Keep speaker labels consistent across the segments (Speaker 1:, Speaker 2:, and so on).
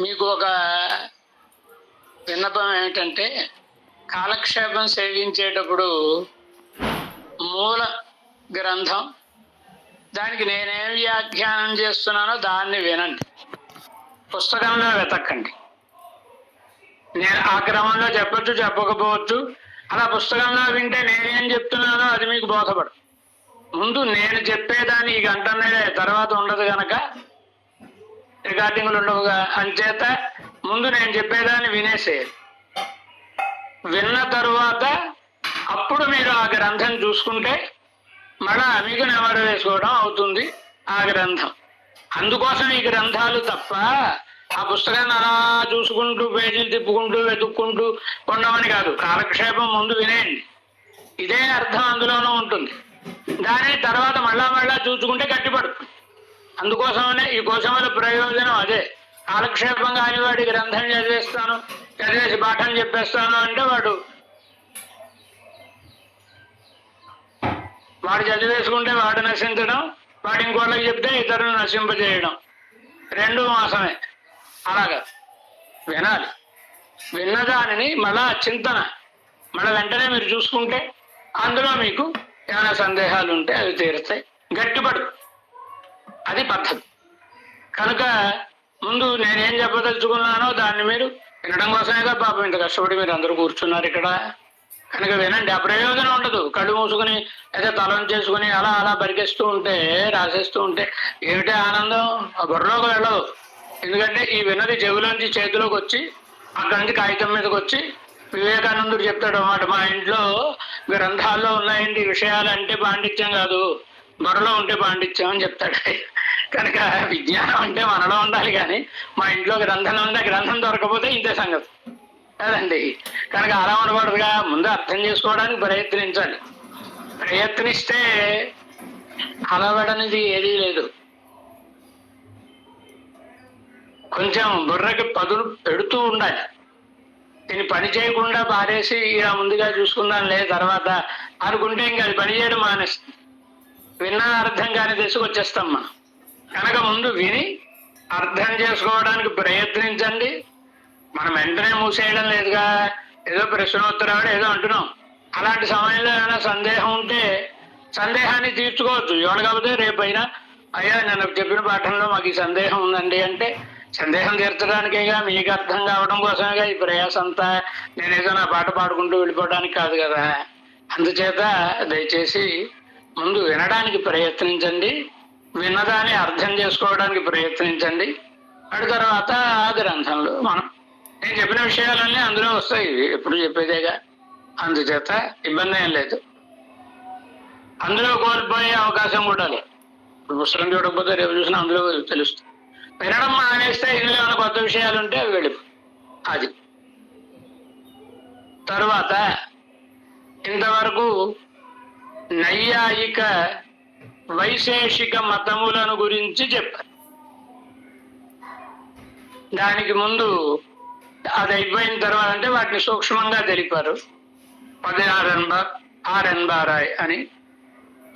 Speaker 1: మీకు ఒక విన్నపం ఏమిటంటే, కాలక్షేపం సేవించేటప్పుడు మూల గ్రంథం, దానికి నేనేం వ్యాఖ్యానం చేస్తున్నానో దాన్ని వినండి, పుస్తకంలో వెతక్కండి. నేను ఆ క్రమంలో చెప్పచ్చు, చెప్పకపోవచ్చు. అలా పుస్తకంలో వింటే నేనేం చెప్తున్నానో అది మీకు బోధపడు. ముందు నేను చెప్పేదాన్ని ఈ గంటన్నరే, తర్వాత ఉండదు గనక రికార్డింగ్లు ఉండవుగా, అంచేత ముందు నేను చెప్పేదాన్ని వినేసేయాలి. విన్న తరువాత అప్పుడు మీరు ఆ గ్రంథం చూసుకుంటే మళ్ళా మీకు నెమరు వేసుకోవడం అవుతుంది ఆ గ్రంథం. అందుకోసం ఈ గ్రంథాలు తప్ప ఆ పుస్తకాన్ని అలా చూసుకుంటూ పేజీలు తిప్పుకుంటూ వెతుక్కుంటూ ఉండమని కాదు. కాలక్షేపం ముందు వినేయండి, ఇదే అర్థం అందులోనూ ఉంటుంది. దాని తర్వాత మళ్ళా చూసుకుంటే గట్టిపడుతుంది. అందుకోసమనే ఈ కోశముల ప్రయోజనం అదే. కాలక్షేపం కాని వాడి గ్రంథం చదివేసి పాఠం చెప్పేస్తాను అంటే వాడు చదివేసుకుంటే వాడు నశించడం, వాడు ఇంకోళ్ళకి చెప్తే ఇతరులు నశింపజేయడం, రెండు మోసమే. అలాగా వినాలి. విన్నదానిని మళ్ళా చింతన, మళ్ళీ వెంటనే మీరు చూసుకుంటే అందులో మీకు ఏమైనా సందేహాలు ఉంటే అవి తీరుతాయి, గట్టిపడు. అది పద్ధతి. కనుక ముందు నేనేం చెప్పదలుచుకున్నానో దాన్ని మీరు వినడం కోసమేగా పాపం ఇంత కష్టపడి మీరు అందరూ కూర్చున్నారు ఇక్కడ. కనుక వినండి. ఆ ప్రయోజనం ఉండదు. కళ్ళు మూసుకుని అయితే తలం చేసుకుని అలా అలా బరికేస్తూ ఉంటే, రాసేస్తూ ఉంటే ఏమిటే ఆనందం, ఆ బుర్రలోకి వెళ్ళదు. ఎందుకంటే ఈ విన్నది చెవిలోంచి చేతిలోకి వచ్చి అక్కడి నుంచి కాగితం మీదకి వచ్చి వివేకానందుడు చెప్తాడు అన్నమాట, మా ఇంట్లో గ్రంథాల్లో ఉన్నాయండి విషయాలు అంటే పాండిత్యం కాదు, బుర్రలో ఉంటే పాండిత్యం అని చెప్తాడు. కనుక విజ్ఞానం అంటే మనలో ఉండాలి, కానీ మా ఇంట్లో గ్రంథం ఉంటే గ్రంథం దొరకపోతే ఇంతే సంగతి కదండి. కనుక అలా ఉండకూడదుగా. ముందు అర్థం చేసుకోవడానికి ప్రయత్నించాలి. ప్రయత్నిస్తే అలవడనిది ఏదీ లేదు. కొంచెం బుర్రకి పదులు పెడుతూ ఉండాలి. దీన్ని పని చేయకుండా పారేసి ఇలా ముందుగా చూసుకుందాం లే తర్వాత అనుకుంటే ఇంకా అది పని చేయడం మానేస్తుంది. విన్నా అర్థం కాని తీసుకొచ్చేస్తాం మనం. కనుక ముందు విని అర్థం చేసుకోవడానికి ప్రయత్నించండి. మనం వెంటనే మూసేయడం లేదుగా, ఏదో ప్రశ్నోత్తరాలు ఏదో అంటున్నాం. అలాంటి సమయంలో ఏమైనా సందేహం ఉంటే సందేహాన్ని తీర్చుకోవచ్చు. ఇవాళ కాకపోతే రేపైనా, అయ్యా నేను చెప్పిన పాఠంలో మాకు ఈ సందేహం ఉందండి అంటే, సందేహం తీర్చడానికేగా, మీకు అర్థం కావడం కోసమేగా ఈ ప్రయాసం అంతా. నేనేదో నా పాట పాడుకుంటూ వెళ్ళిపోవడానికి కాదు కదా. అందుచేత దయచేసి ముందు వినడానికి ప్రయత్నించండి, విన్నదాన్ని అర్థం చేసుకోవడానికి ప్రయత్నించండి. అటు తర్వాత ఆ గ్రంథంలో నేను చెప్పిన విషయాలన్నీ అందులో వస్తాయి, ఎప్పుడు చెప్పేదేగా. అందుచేత ఇబ్బంది ఏం లేదు. అందులో కోల్పోయే అవకాశం కూడా లేదు. ఇప్పుడు పుస్తకం చూడకపోతే రేపు చూసినా అందులో తెలుస్తుంది. వినడం మానేస్తే ఇందులో ఏమైనా కొత్త విషయాలు ఉంటే అవి వెళ్ళిపో. అది తరువాత ఇంతవరకు నైయాయిక వైశేషిక మతములను గురించి చెప్పారు. దానికి ముందు అది అయిపోయిన తర్వాత అంటే వాటిని సూక్ష్మంగా తెలిపారు. 16 ఆరెన్బారాయ్ అని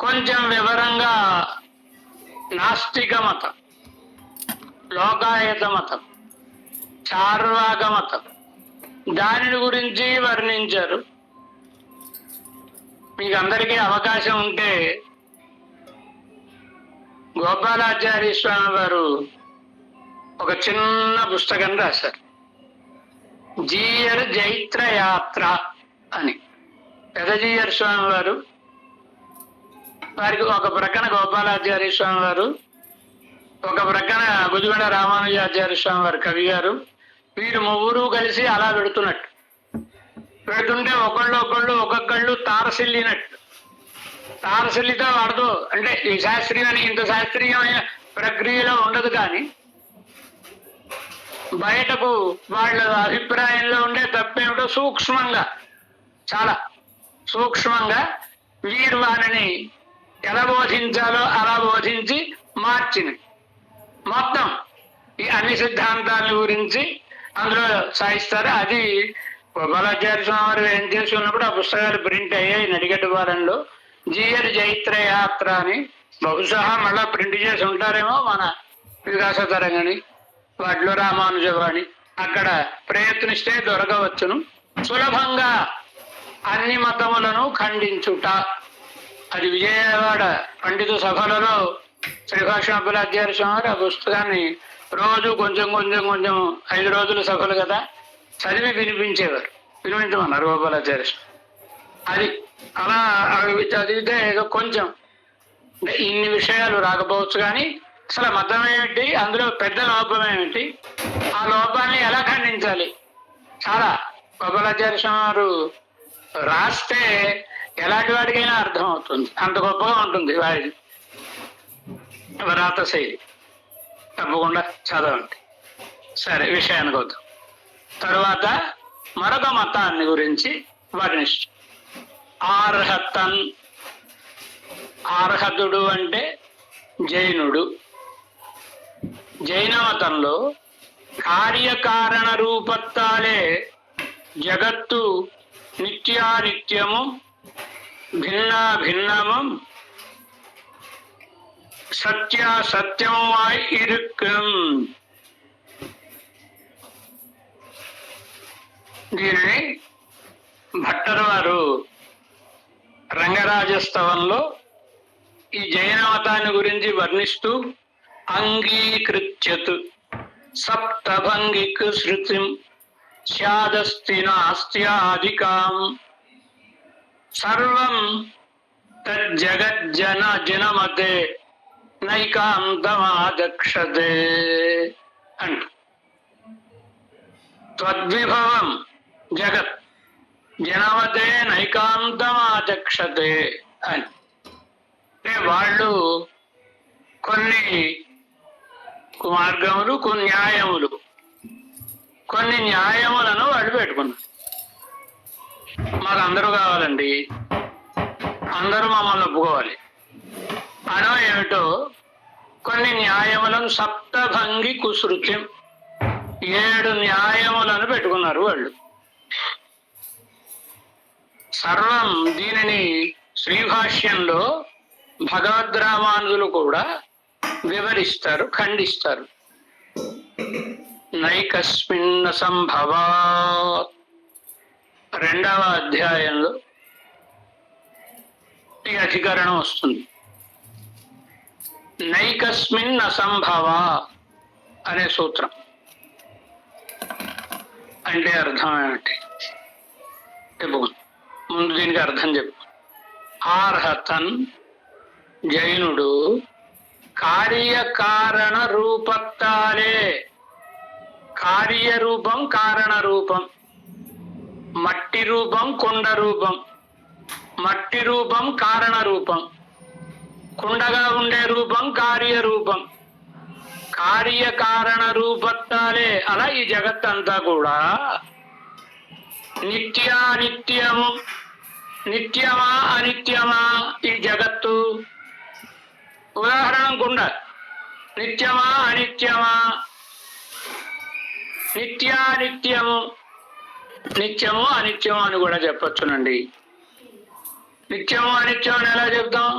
Speaker 1: కొంచెం వివరంగా నాస్తిక మతం, లోకాయత మతం, చార్వాక మతం, దానిని గురించి వర్ణించారు. మీకు అందరికీ అవకాశం ఉంటే గోపాలాచార్య స్వామి వారు ఒక చిన్న పుస్తకం రాశారు, జీయర్ జైత్ర యాత్ర అని. పెదజీయర్ స్వామి వారు, వారికి ఒక ప్రక్కన గోపాలాచార్య స్వామి వారు, ఒక ప్రక్కన గుదిగొండ రామానుజాచార్య స్వామి వారు కవి గారు, వీరు ముగ్గురు కలిసి అలా పెడుతుంటే ఒక్కొక్కళ్ళు తారసిల్లినట్టు. తారసిల్లితో వాడదు అంటే ఈ శాస్త్రీయమైన ఇంత శాస్త్రీయమైన ప్రక్రియలో ఉండదు, కానీ బయటకు వాళ్ళ అభిప్రాయంలో ఉండే తప్పేమిటో సూక్ష్మంగా, చాలా సూక్ష్మంగా వీరు వారిని ఎలా బోధించాలో అలా బోధించి మార్చింది. మొత్తం ఈ అన్ని సిద్ధాంతాల గురించి అందులో సాయిస్తారు. అది గోపాలాచార్య స్వామి వారు ఏం చేసి ఉన్నప్పుడు ఆ పుస్తకాలు ప్రింట్ అయ్యాయి నడిగడ్డ వారంలో. జీయర్ జైత్ర యాత్ర అని బహుశా మళ్ళా ప్రింట్ చేసి ఉంటారేమో మన వికాస తరంగని. వాటిలో రామానుజవాణి అక్కడ ప్రయత్నిస్తే దొరకవచ్చును. సులభంగా అన్ని మతములను ఖండించుట, అది విజయవాడ పండిత సభలలో శ్రీభాష్యాచార్య స్వామి ఆ పుస్తకాన్ని రోజు కొంచెం కొంచెం కొంచెం 5 రోజుల సభలు కదా చదివి వినిపించమన్నారు గోపాలాచార్య స్వామి. అది అలా అవి చదివితే ఏదో కొంచెం అంటే ఇన్ని విషయాలు రాకపోవచ్చు, కానీ అసలు మతం ఏమిటి, అందులో పెద్ద లోపం ఏమిటి, ఆ లోపాన్ని ఎలా ఖండించాలి, చాలా గోపాలాచార్య స్వామి రాస్తే ఎలాంటి వాడికైనా అర్థం అవుతుంది. అంత గొప్పగా ఉంటుంది వారి వ్రాత శైలి. తప్పకుండా చదవండి. సరే, విషయానికి వద్దాం. తరువాత మరొక మతాన్ని గురించి వర్ణిస్తాం. ఆర్హతన్. ఆర్హతుడు అంటే జైనుడు. జైన మతంలో కార్యకారణ రూపత్తాలే జగత్తు నిత్యానిత్యము భిన్నము సత్యమై ఇరుక్కం. దీనిని భట్టర్ వారు రంగరాజస్తవంలో ఈ జైన మతాన్ని గురించి వర్ణిస్తూ అంగీకృత్యత్ సప్తభంగిక్ శృతిం స్యాదస్తి నాస్త్యాధికాం సర్వం తజ్జగజ్జన జనమతే నైకాంతమాదక్షతే అంట. త్వద్విభవం జగత్ జనమతే నైకాంతమాచక్షతే అని. అంటే వాళ్ళు కొన్ని మార్గములు, కొన్ని న్యాయములు, కొన్ని న్యాయములను వాళ్ళు పెట్టుకున్నారు. మాకు అందరూ కావాలండి, అందరూ మమ్మల్ని ఒప్పుకోవాలి అనో ఏమిటో కొన్ని న్యాయములను సప్తభంగి కుశృత్యం 7 న్యాయములను పెట్టుకున్నారు వాళ్ళు. సర్వం దీనిని శ్రీభాష్యంలో భగవద్రామానుజులు కూడా వివరిస్తారు, ఖండిస్తారు. నైకస్మిన్న సంభవా 2వ అధ్యాయంలో ఈ అధికరణం వస్తుంది. నైకస్మిన్ అసంభవ అనే సూత్రం అంటే అర్థం ఏమిటి చెప్పు. ముందు దీనికి అర్థం చెప్పు. ఆర్హతన్ జైనుడు కార్యకారణ రూపత్తాలే. కార్యరూపం, కారణ రూపం. మట్టి రూపం, కుండ రూపం. మట్టి రూపం కారణ రూపం, కుండగా ఉండే రూపం కార్యరూపం. కార్యకారణ రూపత్తాలే. అలా ఈ జగత్తంతా కూడా నిత్యానిత్యము. నిత్యమా అనిత్యమా ఈ జగత్తు? ఉదాహరణ కుండ. నిత్యమా అనిత్యమా? నిత్యానిత్యము. నిత్యము అనిత్యము అని కూడా చెప్పొచ్చునండి. నిత్యము అనిత్యం అని ఎలా చెప్తాం?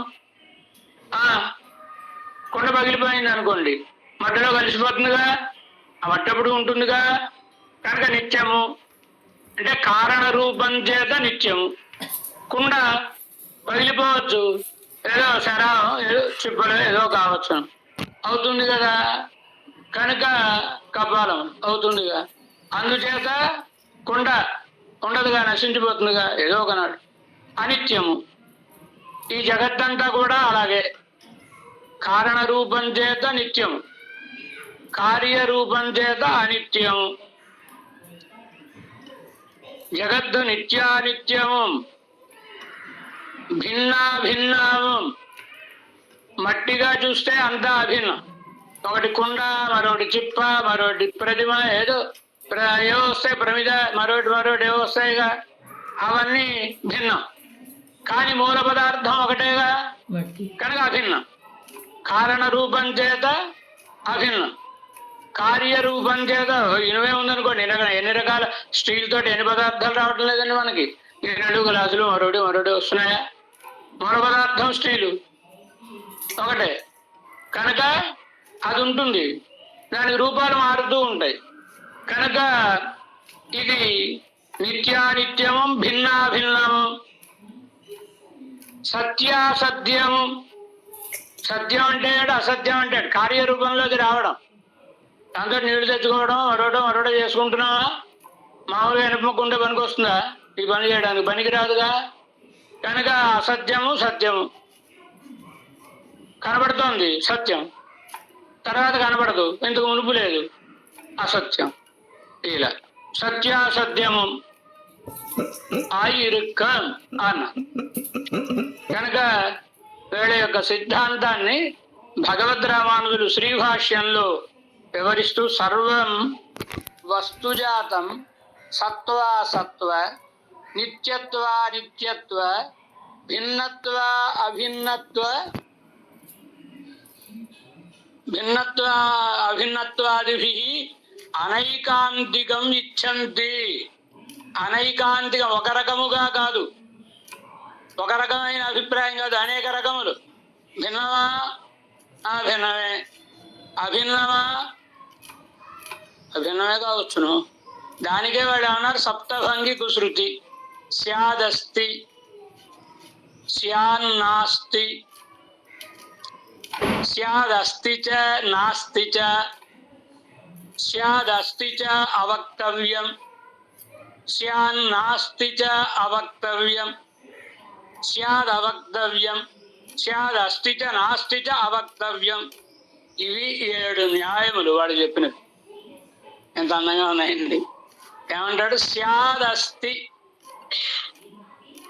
Speaker 1: కుండ పగిలిపోయింది అనుకోండి, మట్టిలో కలిసిపోతుందిగా, ఆ మట్టప్పుడు ఉంటుందిగా, కనుక నిత్యము అంటే కారణ రూపం చేత నిత్యము. కుండ పగిలిపోవచ్చు, ఏదో శరం, ఏదో చిప్పలు ఏదో కావచ్చు, అవుతుంది కదా, కనుక కపాలం అవుతుందిగా, అందుచేత కుండ ఉండదుగా, నశించిపోతుందిగా ఏదో ఒకనాడు. అనిత్యము. ఈ జగత్తంతా కూడా అలాగే కారణ రూపం చేత నిత్యం, కార్యరూపం చేత అనిత్యం. జగత్తు నిత్యానిత్యము భిన్నాభిన్నము. మట్టిగా చూస్తే అంతా అభిన్నం. ఒకటి కుండ, మరొకటి చిప్ప, మరొకటి ప్రతిమ, ఏదో ఏవో వస్తాయి, ప్రమిద, మరొకటి ఏవో వస్తాయిగా, అవన్నీ భిన్నం. కానీ మూల పదార్థం ఒకటేగా, కనుక అభిన్నం. కారణ రూపం చేత అభిన్నం, కార్యరూపం చేత ఇనువే ఉందనుకోండి, ఎన్ని రకాల స్టీల్ తోటి ఎన్ని పదార్థాలు రావటం లేదండి మనకి. 2 గ్లాసులు మరొకటి వస్తున్నాయా? మూల పదార్థం స్టీలు ఒకటే, కనుక అది ఉంటుంది. దానికి రూపాలు మారుతూ ఉంటాయి. కనుక ఇది నిత్యానిత్యము, భిన్నాభిన్నము, సత్యాసత్యం. సత్యం అంటే అసత్యం అంటే కార్యరూపంలోకి రావడం. దాంతో నీళ్లు తెచ్చుకోవడం, మరొకటో చేసుకుంటున్నావా? మామూలుగా ఎనపకుంటే పనికి వస్తుందా? ఈ పని చేయడానికి పనికి రాదుగా. కనుక అసత్యము సత్యము. కనబడుతోంది సత్యం, తర్వాత కనబడదు, ఇంతకు మునుపు లేదు అసత్యం. ఇలా సత్యాసత్యము ఆయిరుక్క అన్న. కనుక వీళ్ళ యొక్క సిద్ధాంతాన్ని భగవద్ రామానుజులు శ్రీభాష్యంలో వివరిస్తూ సర్వం వస్తుజాతం సత్వాసత్వ నిత్యత్వానిత్యత్వ భిన్నత్వ అభిన్నత్వాదిభిః అనైకాంతికం ఇచ్ఛంతి. అనైకాంతికం ఒక రకముగా కాదు, ఒక రకమైన అభిప్రాయం కాదు, అనేక రకములు. భిన్నమా? భిన్నమే. అభిన్నమా? అభిన్నమే కావచ్చును. దానికే వాడు అన్నారు సప్తభంగి కుశృతి. స్యాదస్తి, స్యాన్నాస్తి, స్యాదస్తి చ నాస్తి చ, స్యాదస్తి చ అవక్తవ్యం, స్యాన్నాస్తి చ అవక్తవ్యం, స్యాదవక్తవ్యం, స్యాదస్తి చ నాస్తి చ అవక్తవ్యం. ఇవి 7 న్యాయములు వాడు చెప్పినవి. ఎంత అందంగా ఉన్నాయండి. ఏమంటాడు? స్యాదస్తి.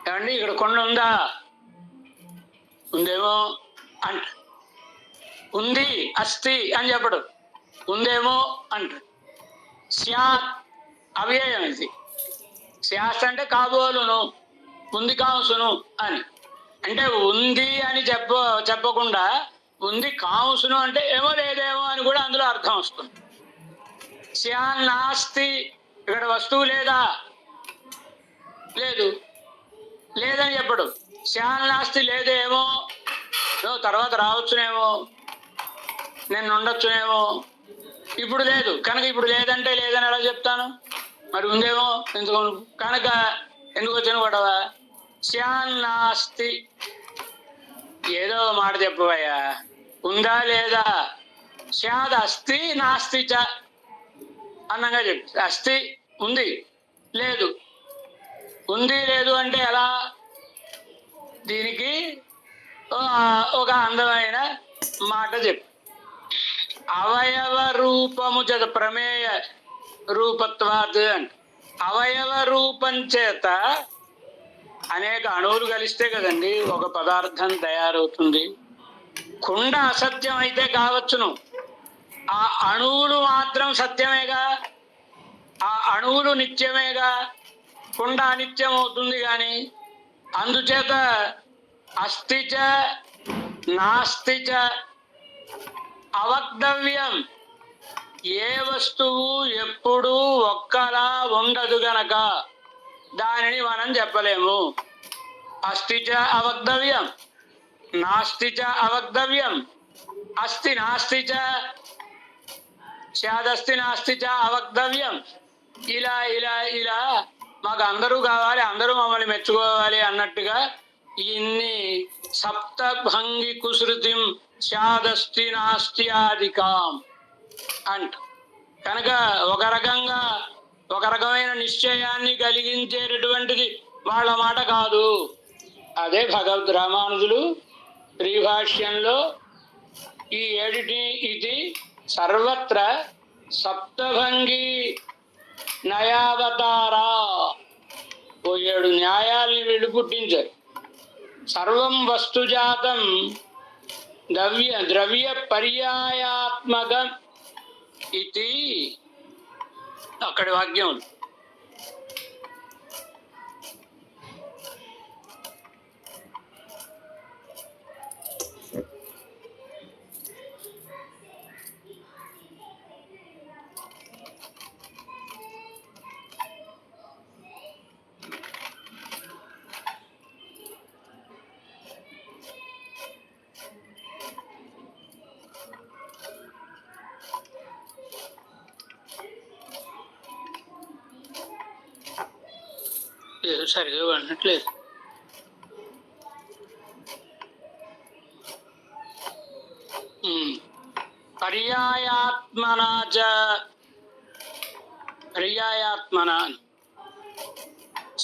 Speaker 1: ఏమండి ఇక్కడ కొండ ఉందా? ఉందేమో అంట. ఉంది అస్థి అని చెప్పడు, ఉందేమో అంటాడు. స్యాత్ అవ్యయం ఇది. స్యాత్ అంటే కాబోలును, ఉంది కాంసును అని. అంటే ఉంది అని చెప్పకుండా ఉంది కాంసును అంటే ఏమో లేదేమో అని కూడా అందులో అర్థం వస్తుంది. స్యాన్నాస్తి, ఇక్కడ వస్తువు లేదా? లేదు, లేదని చెప్పడు. స్యాన్నాస్తి లేదేమో, తర్వాత రావచ్చునేమో, నేను ఉండొచ్చునేమో, ఇప్పుడు లేదు కనుక ఇప్పుడు లేదంటే లేదని ఎలా చెప్తాను? మరి ఉందేమో ఎందుకు? కనుక ఎందుకు వచ్చిన గొడవ? స్యాన్నాస్తి. ఏదో మాట చెప్పవయ్యా, ఉందా లేదా? స్యాద్ అస్థి నాస్తి చ అన్నంగా చెప్పు. అస్థి ఉంది, లేదు. ఉంది లేదు అంటే ఎలా? దీనికి ఒక అందమైన మాట చెప్పు. అవయవ రూపము చేత ప్రమేయ రూపత్వాత్ అంట. అవయవ రూపం చేత అనేక అణువులు కలిస్తే కదండి ఒక పదార్థం తయారవుతుంది. కుండ అసత్యం అయితే కావచ్చును, ఆ అణువులు మాత్రం సత్యమేగా, ఆ అణువులు నిత్యమేగా. కుండ అనిత్యం అవుతుంది కానీ. అందుచేత అస్థిచ నాస్తిచ అవక్తవ్యం. ఏ వస్తువు ఎప్పుడూ ఒక్కలా ఉండదు గనక దానిని మనం చెప్పలేము. అస్థిచ అవక్తవ్యం, నాస్తిచ అవక్తవ్యం, అస్థి నాస్తిచ, స్యాదస్తి నాస్తిచ అవక్తవ్యం. ఇలా ఇలా ఇలా మాకు అందరూ కావాలి, అందరూ మమ్మల్ని మెచ్చుకోవాలి అన్నట్టుగా ఇన్ని సప్తభంగి కుశృతిం స్యాదస్తి నాస్త్యాదికాం అంట. కనుక ఒక రకమైన నిశ్చయాన్ని కలిగించేటటువంటిది వాళ్ళ మాట కాదు. అదే భగవద్ రామానుజులు శ్రీభాష్యంలో ఈ 7 ఇది సర్వత్ర సప్తభంగి నయావతారా, ఓ 7 న్యాయాల్ని వీళ్ళు పుట్టించారు. సర్వం వస్తుజాతం ద్రవ్య పర్యాయాత్మకం ఇది అక్కడి వాక్యం. సరిగా పడినట్లేదు. పర్యాయాత్మనా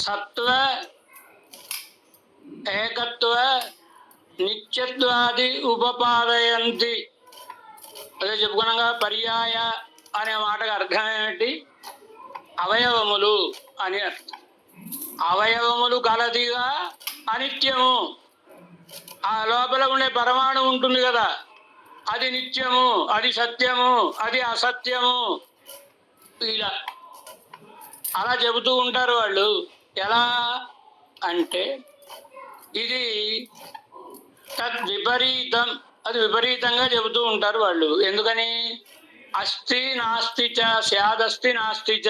Speaker 1: సత్వ ఏకత్వ నిత్యత్వాది ఉపపాదయంతి. అదే చెప్పుకున్నాగా. పర్యాయ అనే మాటకు అర్థం ఏమిటి? అవయవములు అని అర్థం. అవయవములు కలదిగా అనిత్యము. ఆ లోపల ఉండే పరమాణు ఉంటుంది కదా, అది నిత్యము, అది సత్యము, అది అసత్యము. ఇలా అలా చెబుతూ ఉంటారు వాళ్ళు. ఎలా అంటే ఇది తద్విపరీతం, అది విపరీతంగా చెబుతూ ఉంటారు వాళ్ళు. ఎందుకని? అస్తి నాస్తి చ, స్యాదస్తి నాస్తి చ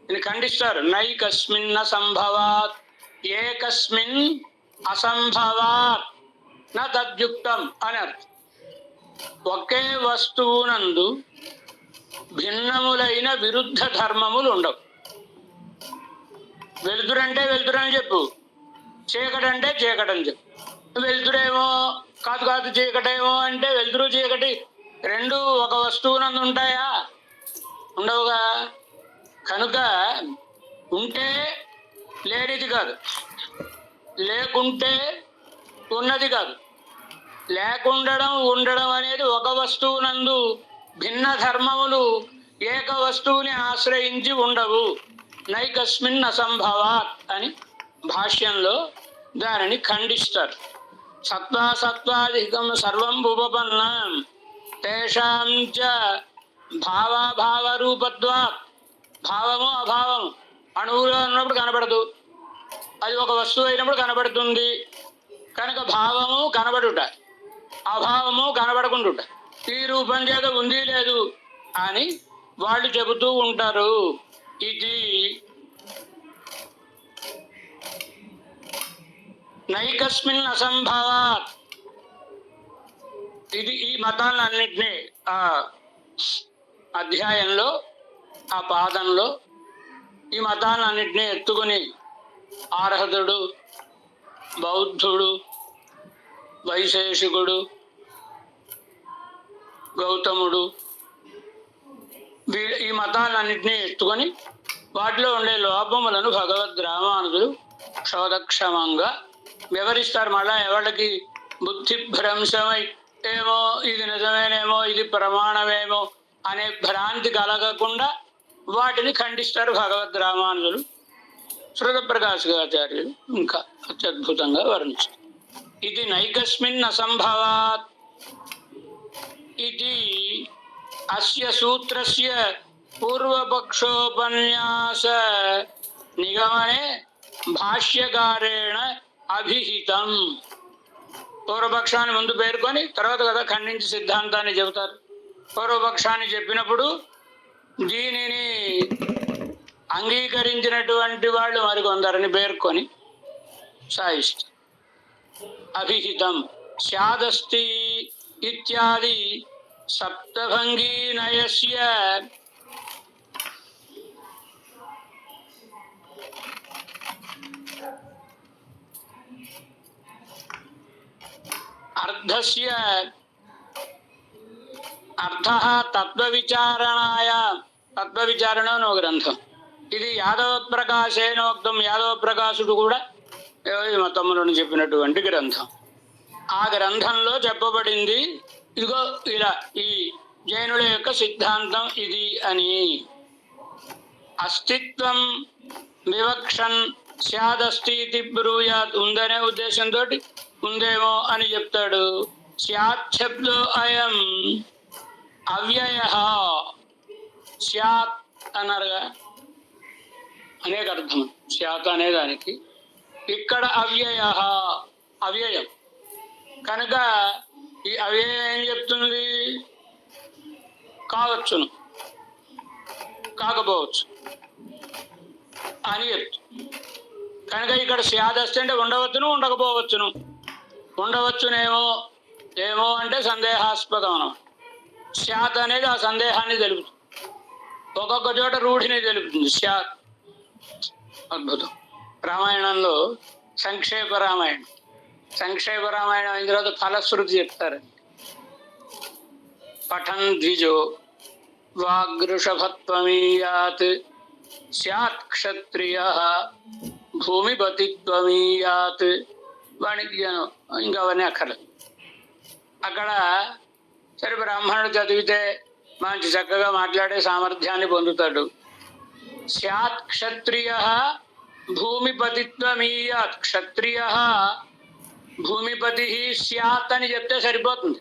Speaker 1: అని ఖండిస్తారు. నైకస్మిన్ అసంభవాత్, ఏకస్మిన్ అసంభవాత్ నా తద్యుక్తం అని అర్థం. ఒకే వస్తువునందు భిన్నములైన విరుద్ధ ధర్మములు ఉండవు. వెలుతురంటే వెలుతురని చెప్పు, చీకటంటే చీకటని చెప్పు. వెలుతురేమో కాదు కాదు చీకటేమో అంటే వెలుతురు చీకటి రెండు ఒక వస్తువునందు ఉంటాయా? ఉండవుగా. కనుక ఉంటే లేనిది కాదు, లేకుంటే ఉన్నది కాదు. లేకుండడం ఉండడం అనేది ఒక వస్తువునందు భిన్న ధర్మములు ఏక వస్తువుని ఆశ్రయించి ఉండవు. నైకస్మిన్ అసంభవాత్ అని భాష్యంలో దానిని ఖండిస్తారు. సత్వాసత్వాధికం సర్వం ఉపపన్నం తేషాం చ భావాభావరూపత్వాత్. భావము అభావము అణువులో ఉన్నప్పుడు కనబడదు, అది ఒక వస్తువు అయినప్పుడు కనబడుతుంది. కనుక భావము కనబడుట, అభావము కనబడకుండుట, ఈ రూపం చేత ఉంది లేదు అని వాళ్ళు చెబుతూ ఉంటారు. ఇది నైకస్మిన్ అసంభవాత్. ఇది ఈ మతాలన్నింటినీ ఆ అధ్యాయంలో, ఆ పాదంలో ఈ మతాలన్నింటినీ ఎత్తుకుని ఆర్హతుడు, బౌద్ధుడు, వైశేషికుడు, గౌతముడు, ఈ మతాలన్నింటినీ ఎత్తుకొని వాటిలో ఉండే లోపములను భగవద్ రామానుజులు క్షోధక్షమంగా వివరిస్తారు. మళ్ళా ఎవరికి బుద్ధి భ్రంశమై ఏమో ఇది నిజమేనేమో ఇది ప్రమాణమేమో అనే భ్రాంతి కలగకుండా వాటిని ఖండిస్తారు భగవద్ రామానుజులు. శృత ప్రకాశకాచార్యులు ఇంకా అత్యద్భుతంగా వర్ణిస్తారు. ఇది నైకస్మిన్ అసంభవాత్ ఇది అస్య సూత్రస్య పూర్వపక్షోపన్యాస నిగమనే భాష్యకారేణ అభిహితం. పూర్వపక్షాన్ని ముందు పేర్కొని తర్వాత కదా ఖండించి సిద్ధాంతాన్ని చెబుతారు. పూర్వపక్షాన్ని చెప్పినప్పుడు దీనిని అంగీకరించినటువంటి వాళ్ళు మరికొందరిని పేర్కొని సాయిస్తారు. అభిహితం స్యాదస్తి ఇత్యాది సప్తభంగీనయస్య అర్థస్య అర్థః తత్వవిచారణాయ. తత్వవిచారణ అని ఒక గ్రంథం. ఇది యాదవ ప్రకాశేనోక్తం. యాదవ ప్రకాశుడు కూడా ఈ మతములను చెప్పినటువంటి గ్రంథం. ఆ గ్రంథంలో చెప్పబడింది ఇదిగో ఇలా ఈ జైనుల యొక్క సిద్ధాంతం ఇది అని. అస్తిత్వం వివక్షన్ స్యాదస్తి బ్రూయాత్. ఉందనే ఉద్దేశంతో ఉందేమో అని చెప్తాడు. స్యాత్ శబ్దో అయం అవ్యయ. స్యాత్ అన్నారుగా, అనేక అర్థం స్యాత్ అనేదానికి. ఇక్కడ అవ్యయ, అవ్యయం కనుక ఈ అవ్యయం ఏం చెప్తుంది? కావచ్చును, కాకపోవచ్చు అని చెప్తుంది. కనుక ఇక్కడ స్యాదస్తి అంటే ఉండవచ్చును, ఉండకపోవచ్చును. ఉండవచ్చునేమో, ఏమో అంటే సందేహాస్పదం అన్నమాట. స్యాత్ అనేది ఆ సందేహాన్ని తెలుపుతుంది. ఒక్కొక్క చోట రూఢిని తెలుపుతుంది స్యాత్. అద్భుతం. రామాయణంలో సంక్షేప రామాయణం అయిన తర్వాత ఫలశ్రుతి చెప్తారు. పఠన్ ద్విజో వాగృషభత్వమీయాత్ స్యాత్ క్షత్రియ భూమిపతిత్వమీయాత్ వాణిజ్యం, ఇంకా అవన్నీ అక్కర్లేదు. అక్కడ సరే బ్రాహ్మణుడు చదివితే మంచి చక్కగా మాట్లాడే సామర్థ్యాన్ని పొందుతాడు. స్యాత్ క్షత్రియ భూమిపతిత్వమీయాత్, క్షత్రియ భూమిపతి స్యాత్ అని చెప్తే సరిపోతుంది.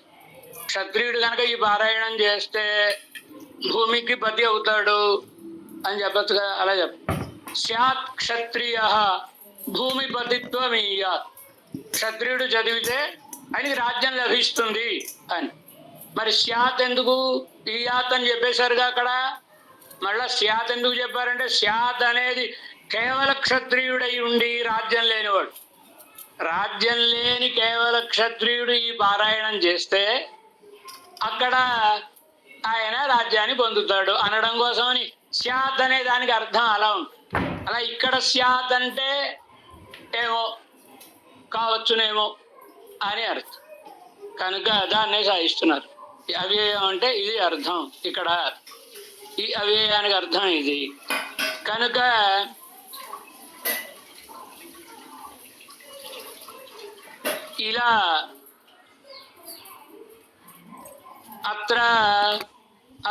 Speaker 1: క్షత్రియుడు కనుక ఈ పారాయణం చేస్తే భూమికి పతి అవుతాడు అని చెప్పచ్చు కదా. అలా చెప్ప స్యాత్ క్షత్రియ భూమిపతిత్వమీయాత్, క్షత్రియుడు చదివితే ఆయనకి రాజ్యం లభిస్తుంది అని. మరి స్యాత్ ఎందుకు ఈయాత్ అని చెప్పేశారుగా అక్కడ. మళ్ళా స్యాత్ ఎందుకు చెప్పారంటే స్యాత్ అనేది కేవల క్షత్రియుడై ఉండి రాజ్యం లేనివాడు. రాజ్యం లేని కేవల క్షత్రియుడు ఈ పారాయణం చేస్తే అక్కడ ఆయన రాజ్యాన్ని పొందుతాడు అనడం కోసమని స్యాత్ అనే దానికి అర్థం అలా ఉంటుంది. అలా ఇక్కడ స్యాత్ అంటే ఏమో కావచ్చునేమో అని అర్థం, కనుక దాన్నే సాధిస్తున్నారు. అవ్యయం అంటే ఇది అర్థం, ఇక్కడ ఈ అవ్యయానికి అర్థం ఇది. కనుక ఇలా అత్ర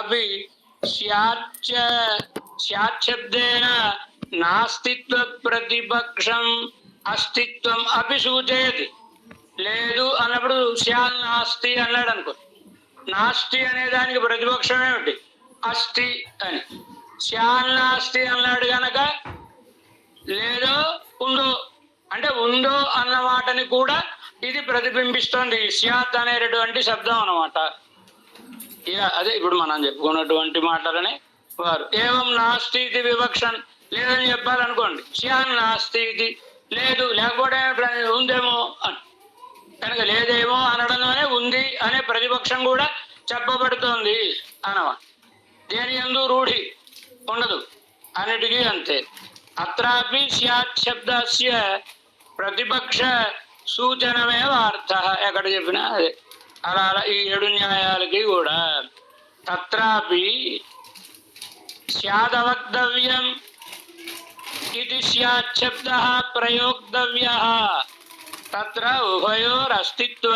Speaker 1: అపి స్యాత్ శబ్దేన నాస్తిత్వ ప్రతిపక్షం అస్తిత్వం అపి సూచయతి. లేదు అన్నప్పుడు స్యాన్ నాస్తి అన్నాడు అనుకో. నాస్తి అనే దానికి ప్రతిపక్షం ఏమిటి? అస్తి అని. స్యాన్ నాస్తి అన్నాడు కనుక లేదో ఉందో అంటే ఉందో అన్న మాటని కూడా ఇది ప్రతిబింబిస్తోంది స్యాత్ అనేటటువంటి శబ్దం అన్నమాట. ఇక అదే ఇప్పుడు మనం చెప్పుకున్నటువంటి మాటలని వారు ఏవం నాస్తి ఇది వివక్షన్, లేదని చెప్పాలనుకోండి స్యాన్ నాస్తి ఇది, లేదు లేకపోతే ఉందేమో అని. కనుక లేదేమో అనడంలోనే ఉంది అనే ప్రతిపక్షం కూడా చెప్పబడుతోంది అన్నమాట. దేని యందు రూఢి ఉండదు, అన్నిటికీ అంతే. అత్రాపి స్యాత్ శబ్దస్య ప్రతిపక్ష సూచనమేవ అర్థ, ఎక్కడ చెప్పినా అదే. అలా అలా ఈ 7 న్యాయాలకి కూడా తత్రాపి స్యాదవక్తవ్యం ఇది స్యాత్ శబ్దః ప్రయోక్తవ్యః. తత్ర ఉభయోరస్తిత్వ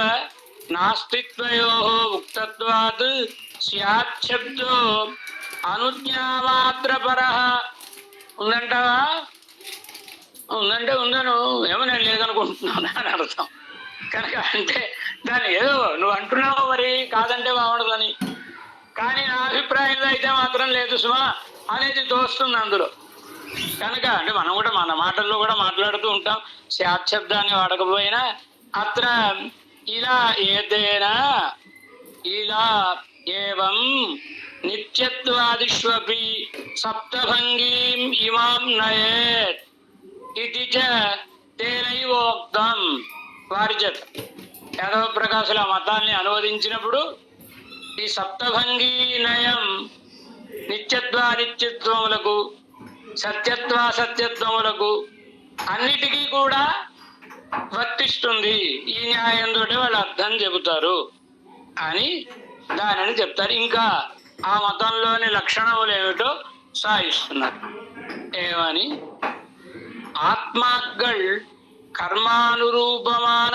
Speaker 1: నాస్తిత్వయోః ఉక్తత్వాత్ స్యాత్ శబ్దో అనుజ్ఞామాత్రపరః. ఉందంటావా? ఉందంటే ఉందను, ఏమో నేను లేదనుకుంటున్నాను అని అర్థం. కనుక అంటే దాన్ని ఏదో నువ్వు అంటున్నావు మరి కాదంటే బాగుండదని, కానీ నా అభిప్రాయంలో అయితే మాత్రం లేదు సుమా అనేది తోస్తుంది అందులో. కనుక అంటే మనం కూడా మన మాటల్లో కూడా మాట్లాడుతూ ఉంటాం, స్యాత్ శబ్దాన్ని వాడకపోయినా అత్ర ఇలా ఏదైనా ఇలా ఏవం నిత్యత్వాదిష్వపి సప్తభంగీం ఇమాం నయేత్ ఇది చ తేనైవోక్తం. వారి చేత యాదవ ప్రకాశుల మతాన్ని అనువదించినప్పుడు ఈ సప్తభంగీ నయం నిత్యత్వానిత్యత్వములకు సత్యత్వాసత్యత్వములకు అన్నిటికీ కూడా వర్తిస్తుంది. ఈ న్యాయంతో వాళ్ళు అర్థం చెబుతారు అని దానిని చెప్తారు. ఇంకా ఆ మతంలోని లక్షణములు ఏమిటో సాయిస్తున్నారు. ఏమని? ஆத்மாக்கள் கர்மானுரூபமான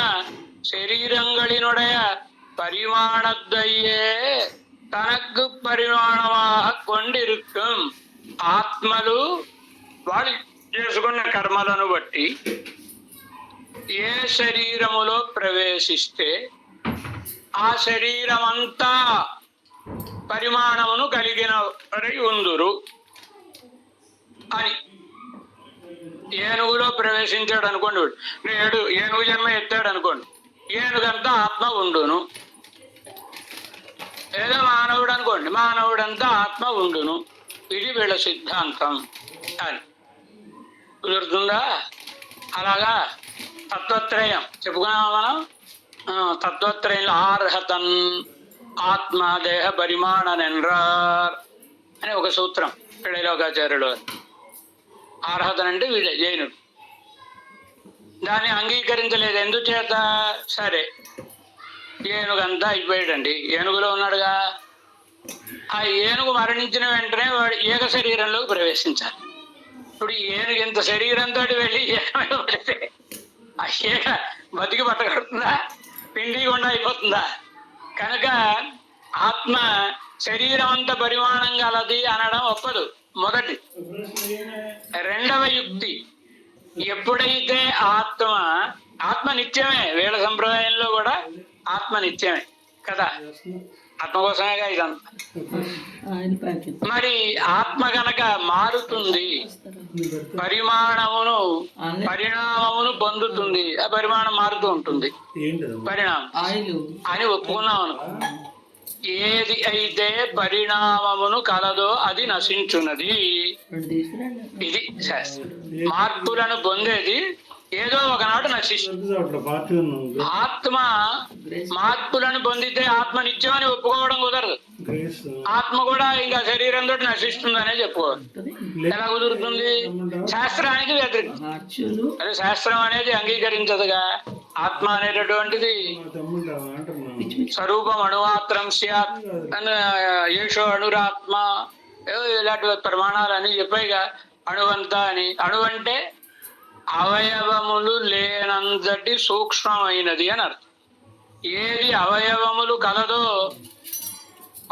Speaker 1: சரீரங்களினுடைய பரிமாணத்தையே తనకు పరిమాణமாக కొండిరుக்கும். ఆత్మలు వాళ్ళు చేసుకున్న కర్మలను బట్టి ఏ శరీరములో ప్రవేశిస్తే ఆ శరీరం అంతా పరిమాణమును కలిగిన ఉందురు అని. ఏనుగులో ప్రవేశించాడు అనుకోండి, ఏనుగు జన్మ ఎత్తాడు అనుకోండి, ఏనుగంతా ఆత్మ ఉండును. ఏదో మానవుడు అనుకోండి, మానవుడంతా ఆత్మ ఉండును. ఇది వీళ్ళ సిద్ధాంతం అని కుదురుతుందా? అలాగా తత్వత్రయం చెప్పుకున్నామా మనం. తత్వత్రయంలో ఆర్హతన్ ఆత్మ దేహ పరిమాణ నెన్రార్ అని ఒక సూత్రం పిళ్ళలోకాచార్యుడు. అర్హతనంటే వీళ్ళే జైనుడు. దాన్ని అంగీకరించలేదు. ఎందుచేత? సరే, ఏనుగంతా అయిపోయాడండి, ఏనుగులో ఉన్నాడుగా. ఆ ఏనుగు మరణించిన వెంటనే వాడు ఏక శరీరంలోకి ప్రవేశించాలి. ఇప్పుడు ఏనుగు ఇంత శరీరంతో వెళ్ళి ఏక పడితే ఆ ఏక బతికి పట్టగడుతుందా? పిండి గుండా అయిపోతుందా? కనుక ఆత్మ శరీరం అంత పరిమాణం గలది అనడం ఒప్పదు. మొదటి. రెండవ యుక్తి, ఎప్పుడైతే ఆత్మ నిత్యమే, వీళ్ళ సంప్రదాయంలో కూడా ఆత్మ నిత్యమే కదా, ఆత్మ కోసమేగా ఇదంతా. మరి ఆత్మ గనక మారుతుంది, పరిణామమును పొందుతుంది, ఆ పరిమాణం మారుతూ ఉంటుంది, పరిణామం అని ఒప్పుకున్నాం అనుకో. ఏది అయితే పరిణామమును కలదో అది నశించున్నది. ఇది శాస్త్రం. మార్పులను పొందేది ఏదో ఒకనాడు నశిస్తుంది. ఆత్మ మార్పులను పొందితే ఆత్మ నిత్యమని ఒప్పుకోవడం కుదరదు. ఆత్మ కూడా ఇంకా శరీరంతో నశిస్తుందనే చెప్పుకోవాలి. ఎలా కుదురుతుంది? శాస్త్రానికి వ్యతిరేకం. అదే శాస్త్రం అనేది అంగీకరించదుగా. ఆత్మ అనేటటువంటిది స్వరూపం అణుమాత్రం స్యాత్ అని, ఏషో అణురాత్మ, ఇలాంటి ప్రమాణాలని చెప్పాయిగా. అణువంతా అని. అణు అంటే అవయవములు లేనంతటి సూక్ష్మమైనది అని అర్థం. ఏది అవయవములు కలదో,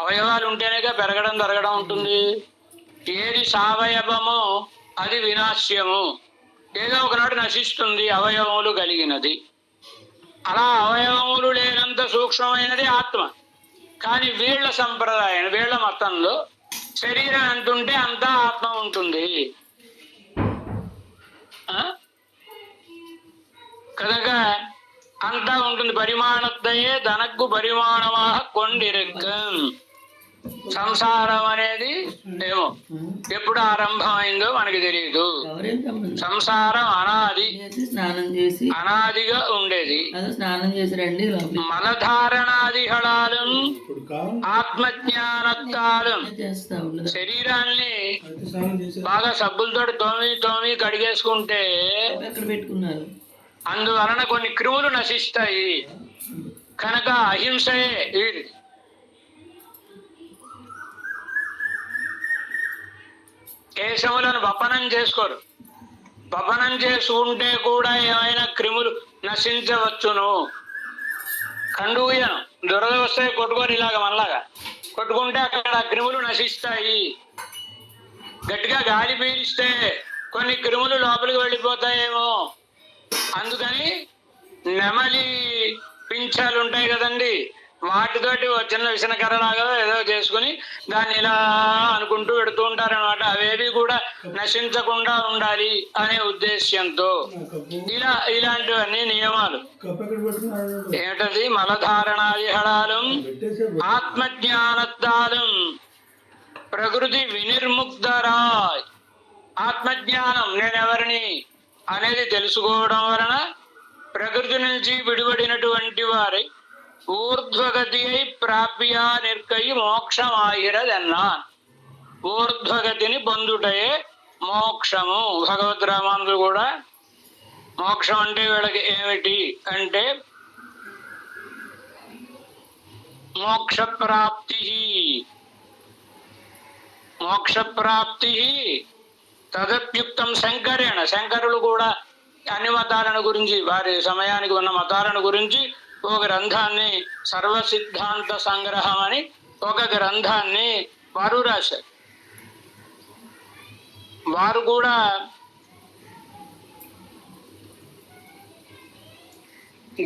Speaker 1: అవయవాలు ఉంటేనేగా పెరగడం తరగడం ఉంటుంది. ఏది సావయవమో అది వినాశ్యము, ఏదో ఒకనాడు నశిస్తుంది అవయవములు కలిగినది. అలా అవయవములు లేనంత సూక్ష్మమైనది ఆత్మ. కానీ వీళ్ళ సంప్రదాయం, వీళ్ళ మతంలో శరీరం ఎంత ఉంటే అంతా ఆత్మ ఉంటుంది కనుక అంతా ఉంటుంది. పరిమాణத்தையே తనకు పరిమాణமாக கொண்டிருக்கும். సంసారం అనేది ఏమో ఎప్పుడు ఆరంభమైందో మనకి తెలియదు. సంసారం అనాదిగా ఉండేది. మలధారణాదిహళాలం ఆత్మజ్ఞానత్తాలం. శరీరాన్ని బాగా సబ్బులతో తోమి కడిగేసుకుంటే అందువలన కొన్ని క్రిములు నశిస్తాయి. కనుక అహింసయే ఇది. కేశములను బపనం చేసుకోరు. బపనం చేసుకుంటే కూడా ఏమైనా క్రిములు నశించవచ్చును. కండుయను దురద వస్తే కొట్టుకొని ఇలాగా మనలాగా కొట్టుకుంటే అక్కడ క్రిములు నశిస్తాయి. గట్టిగా గాలి పీలిస్తే కొన్ని క్రిములు లోపలికి వెళ్ళిపోతాయేమో. అందుకని నెమలి పింఛాలు ఉంటాయి కదండి, వాటితోటి చిన్న విసనకర్రలాగా ఏదో చేసుకుని దాన్ని ఇలా అనుకుంటూ పెడుతూ ఉంటారనమాట. అవేవి కూడా నశించకుండా ఉండాలి అనే ఉద్దేశ్యంతో ఇలాంటివన్నీ నియమాలు. ఏమిటది? మలధారణాదిహళాలం ఆత్మజ్ఞానత్తాలం ప్రకృతి వినిర్ముక్తరాయ్. ఆత్మజ్ఞానం, నేనెవరిని అనేది తెలుసుకోవడం వలన ప్రకృతి నుంచి విడిపడినటువంటి వారి ఊర్ధ్వగతి అయి ప్రాప్య నిర్కై మోక్షమాయిరదన్నాన్. ఊర్ధ్వగతిని పొందుటయే మోక్షము. భగవద్ రామానుజులు కూడా మోక్షం అంటే వీళ్ళకి ఏమిటి అంటే మోక్షప్రాప్తి తదప్యుక్తం శంకరేణ. శంకరులు కూడా అన్ని మతాలను గురించి, వారి సమయానికి ఉన్న మతాలను గురించి ఒక గ్రంథాన్ని, సర్వసిద్ధాంత సంగ్రహం అని ఒక గ్రంథాన్ని వారు రాశారు. వారు కూడా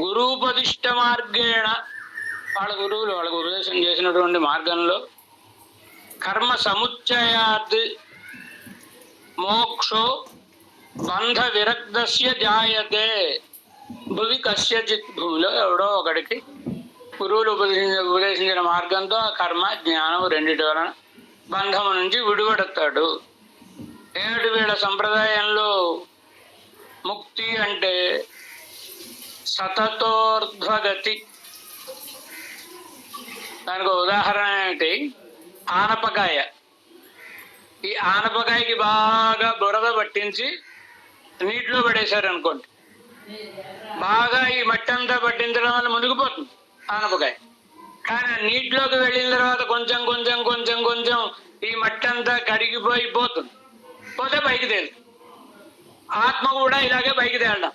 Speaker 1: గురూపదిష్ట మార్గేణ, వాళ్ళ గురువులు వాళ్ళ ఉపదేశం చేసినటువంటి మార్గంలో కర్మ సముచ్చయాత్ మోక్షో బంధ విరక్తస్య జాయతే భువి కస్యచిత్. భూమిలో ఎవడో ఒకడికి గురువులు ఉపదేశించిన మార్గంతో ఆ కర్మ జ్ఞానం రెండిటి వలన బంధము నుంచి విడిపడతాడు. ఏమిటి వీళ్ళ సంప్రదాయంలో ముక్తి అంటే సతతోర్ధ్వగతి. దానికి ఉదాహరణ ఏమిటి? ఆనపకాయ. ఈ ఆనపకాయకి బాగా బురద పట్టించి నీటిలో పడేశారు అనుకోండి, బాగా ఈ మట్టి అంతా పట్టించడం వల్ల మునిగిపోతుంది ఆనపకాయ. కానీ నీటిలోకి వెళ్ళిన తర్వాత కొంచెం కొంచెం కొంచెం కొంచెం ఈ మట్టి అంతా కరిగిపోయిపోతుంది, పోతే పైకి తేలుతుంది. ఆత్మ కూడా ఇలాగే పైకి తేలడం,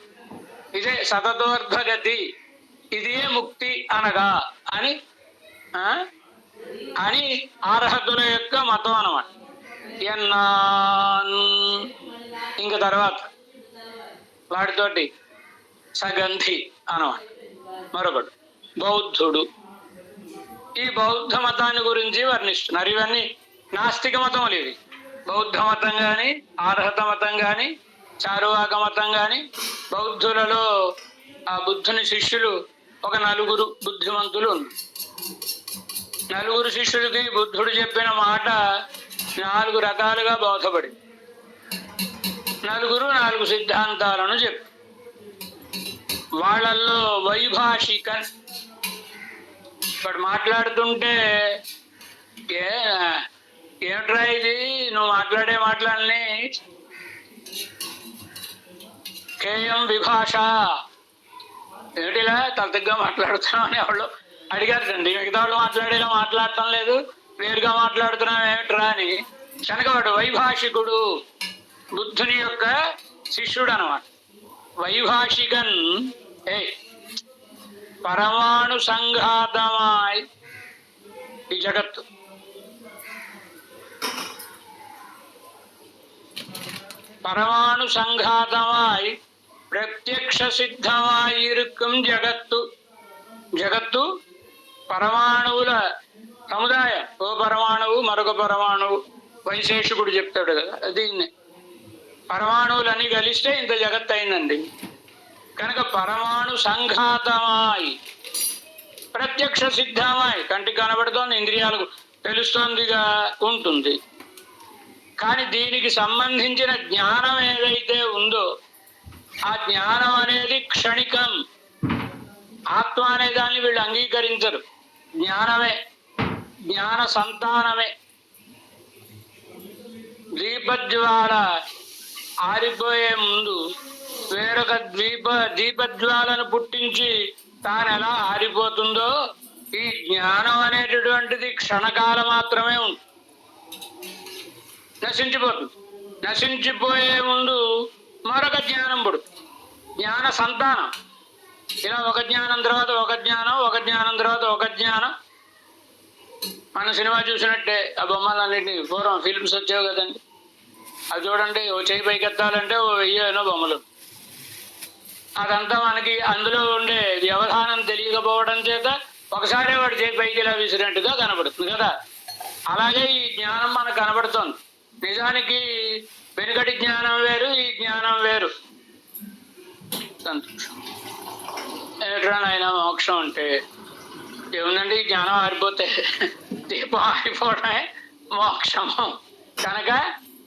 Speaker 1: ఇదే సతతోర్ధగతి, ఇదే ముక్తి అనగా అని అని అర్హతుల యొక్క మతం అన్నమాట. ఇంక తర్వాత వాటితోటి సగంధి అన్నమాట. మరొకడు బౌద్ధుడు. ఈ బౌద్ధ మతాన్ని గురించి వర్ణిస్తున్నారు. ఇవన్నీ నాస్తిక మతములు ఇవి. బౌద్ధ మతం కానీ, అర్హత మతం కానీ, చారువాక మతం కానీ. బౌద్ధులలో ఆ బుద్ధుని శిష్యులు ఒక 4 బుద్ధిమంతులు ఉన్నారు. 4 శిష్యులకి బుద్ధుడు చెప్పిన మాట 4 రకాలుగా బోధపడి 4 సిద్ధాంతాలను చెప్పి వాళ్ళల్లో వైభాషికన్ ఇప్పుడు మాట్లాడుతుంటే ఏమిట్రా ఇది నువ్వు మాట్లాడే మాటలన్నీ కేయం విభాష, ఏమిటిలా తలతగ్గా మాట్లాడుతున్నావు అని ఎవరు అడిగారండి. మిగతా వాళ్ళు మాట్లాడేలా మాట్లాడటం లేదు, వేరుగా మాట్లాడుతున్నావు ఏమిట్రా అని. కనుక వాడు వైభాషికుడు, బుద్ధుని యొక్క శిష్యుడు అన్నమాట. వైభాషికన్ పరమాణు సంఘాతమాయ్ ఈ జగత్తు, పరమాణు సంఘాతమాయ్ ప్రత్యక్ష సిద్ధమాయి ఇరుక్కుం జగత్తు. జగత్తు పరమాణువుల సముదాయం. ఓ పరమాణువు మరొక పరమాణువు, వైశేషికుడు చెప్తాడు కదా, దీన్ని పరమాణువులన్నీ కలిస్తే ఇంత జగత్తు అయిందండి. కనుక పరమాణు సంఘాతమాయి ప్రత్యక్ష సిద్ధమాయి, కంటికి కనబడుతోంది, ఇంద్రియాలకు తెలుస్తోందిగా ఉంటుంది. కానీ దీనికి సంబంధించిన జ్ఞానం ఏదైతే ఉందో ఆ జ్ఞానం అనేది క్షణికం. ఆత్మ అనే దాన్ని వీళ్ళు అంగీకరించరు. జ్ఞానమే, జ్ఞాన సంతానమే. దీపజ్వాల ఆరిపోయే ముందు వేరొక దీపజ్వాలను పుట్టించి తాను ఎలా ఆరిపోతుందో ఈ జ్ఞానం అనేటటువంటిది క్షణకాలం మాత్రమే ఉంది, నశించిపోతుంది. నశించిపోయే ముందు మరొక జ్ఞానం పుడుతుంది, జ్ఞాన సంతానం. ఇలా ఒక జ్ఞానం తర్వాత ఒక జ్ఞానం, ఒక జ్ఞానం తర్వాత ఒక జ్ఞానం. మనం సినిమా చూసినట్టే ఆ బొమ్మలన్నింటినీ, పూర్వం ఫిల్మ్స్ వచ్చేవి కదండి, అవి చూడండి. ఓ చేయి పైకెత్తాలంటే ఓ 1000 బొమ్మలు. అదంతా మనకి అందులో ఉండే వ్యవధానం తెలియకపోవడం చేత ఒకసారి వాడు చేయి పైకి ఇలా విసిరినట్టుగా కనబడుతుంది కదా. అలాగే ఈ జ్ఞానం మనకు కనబడుతుంది. నిజానికి వెనుకటి జ్ఞానం వేరు, ఈ జ్ఞానం వేరు. సంతోషం. ఏమిట్రా నాయన మోక్షం అంటే ఏముందండి, ఈ జ్ఞానం ఆరిపోతే దీపం ఆరిపోవడమే మోక్షము. కనుక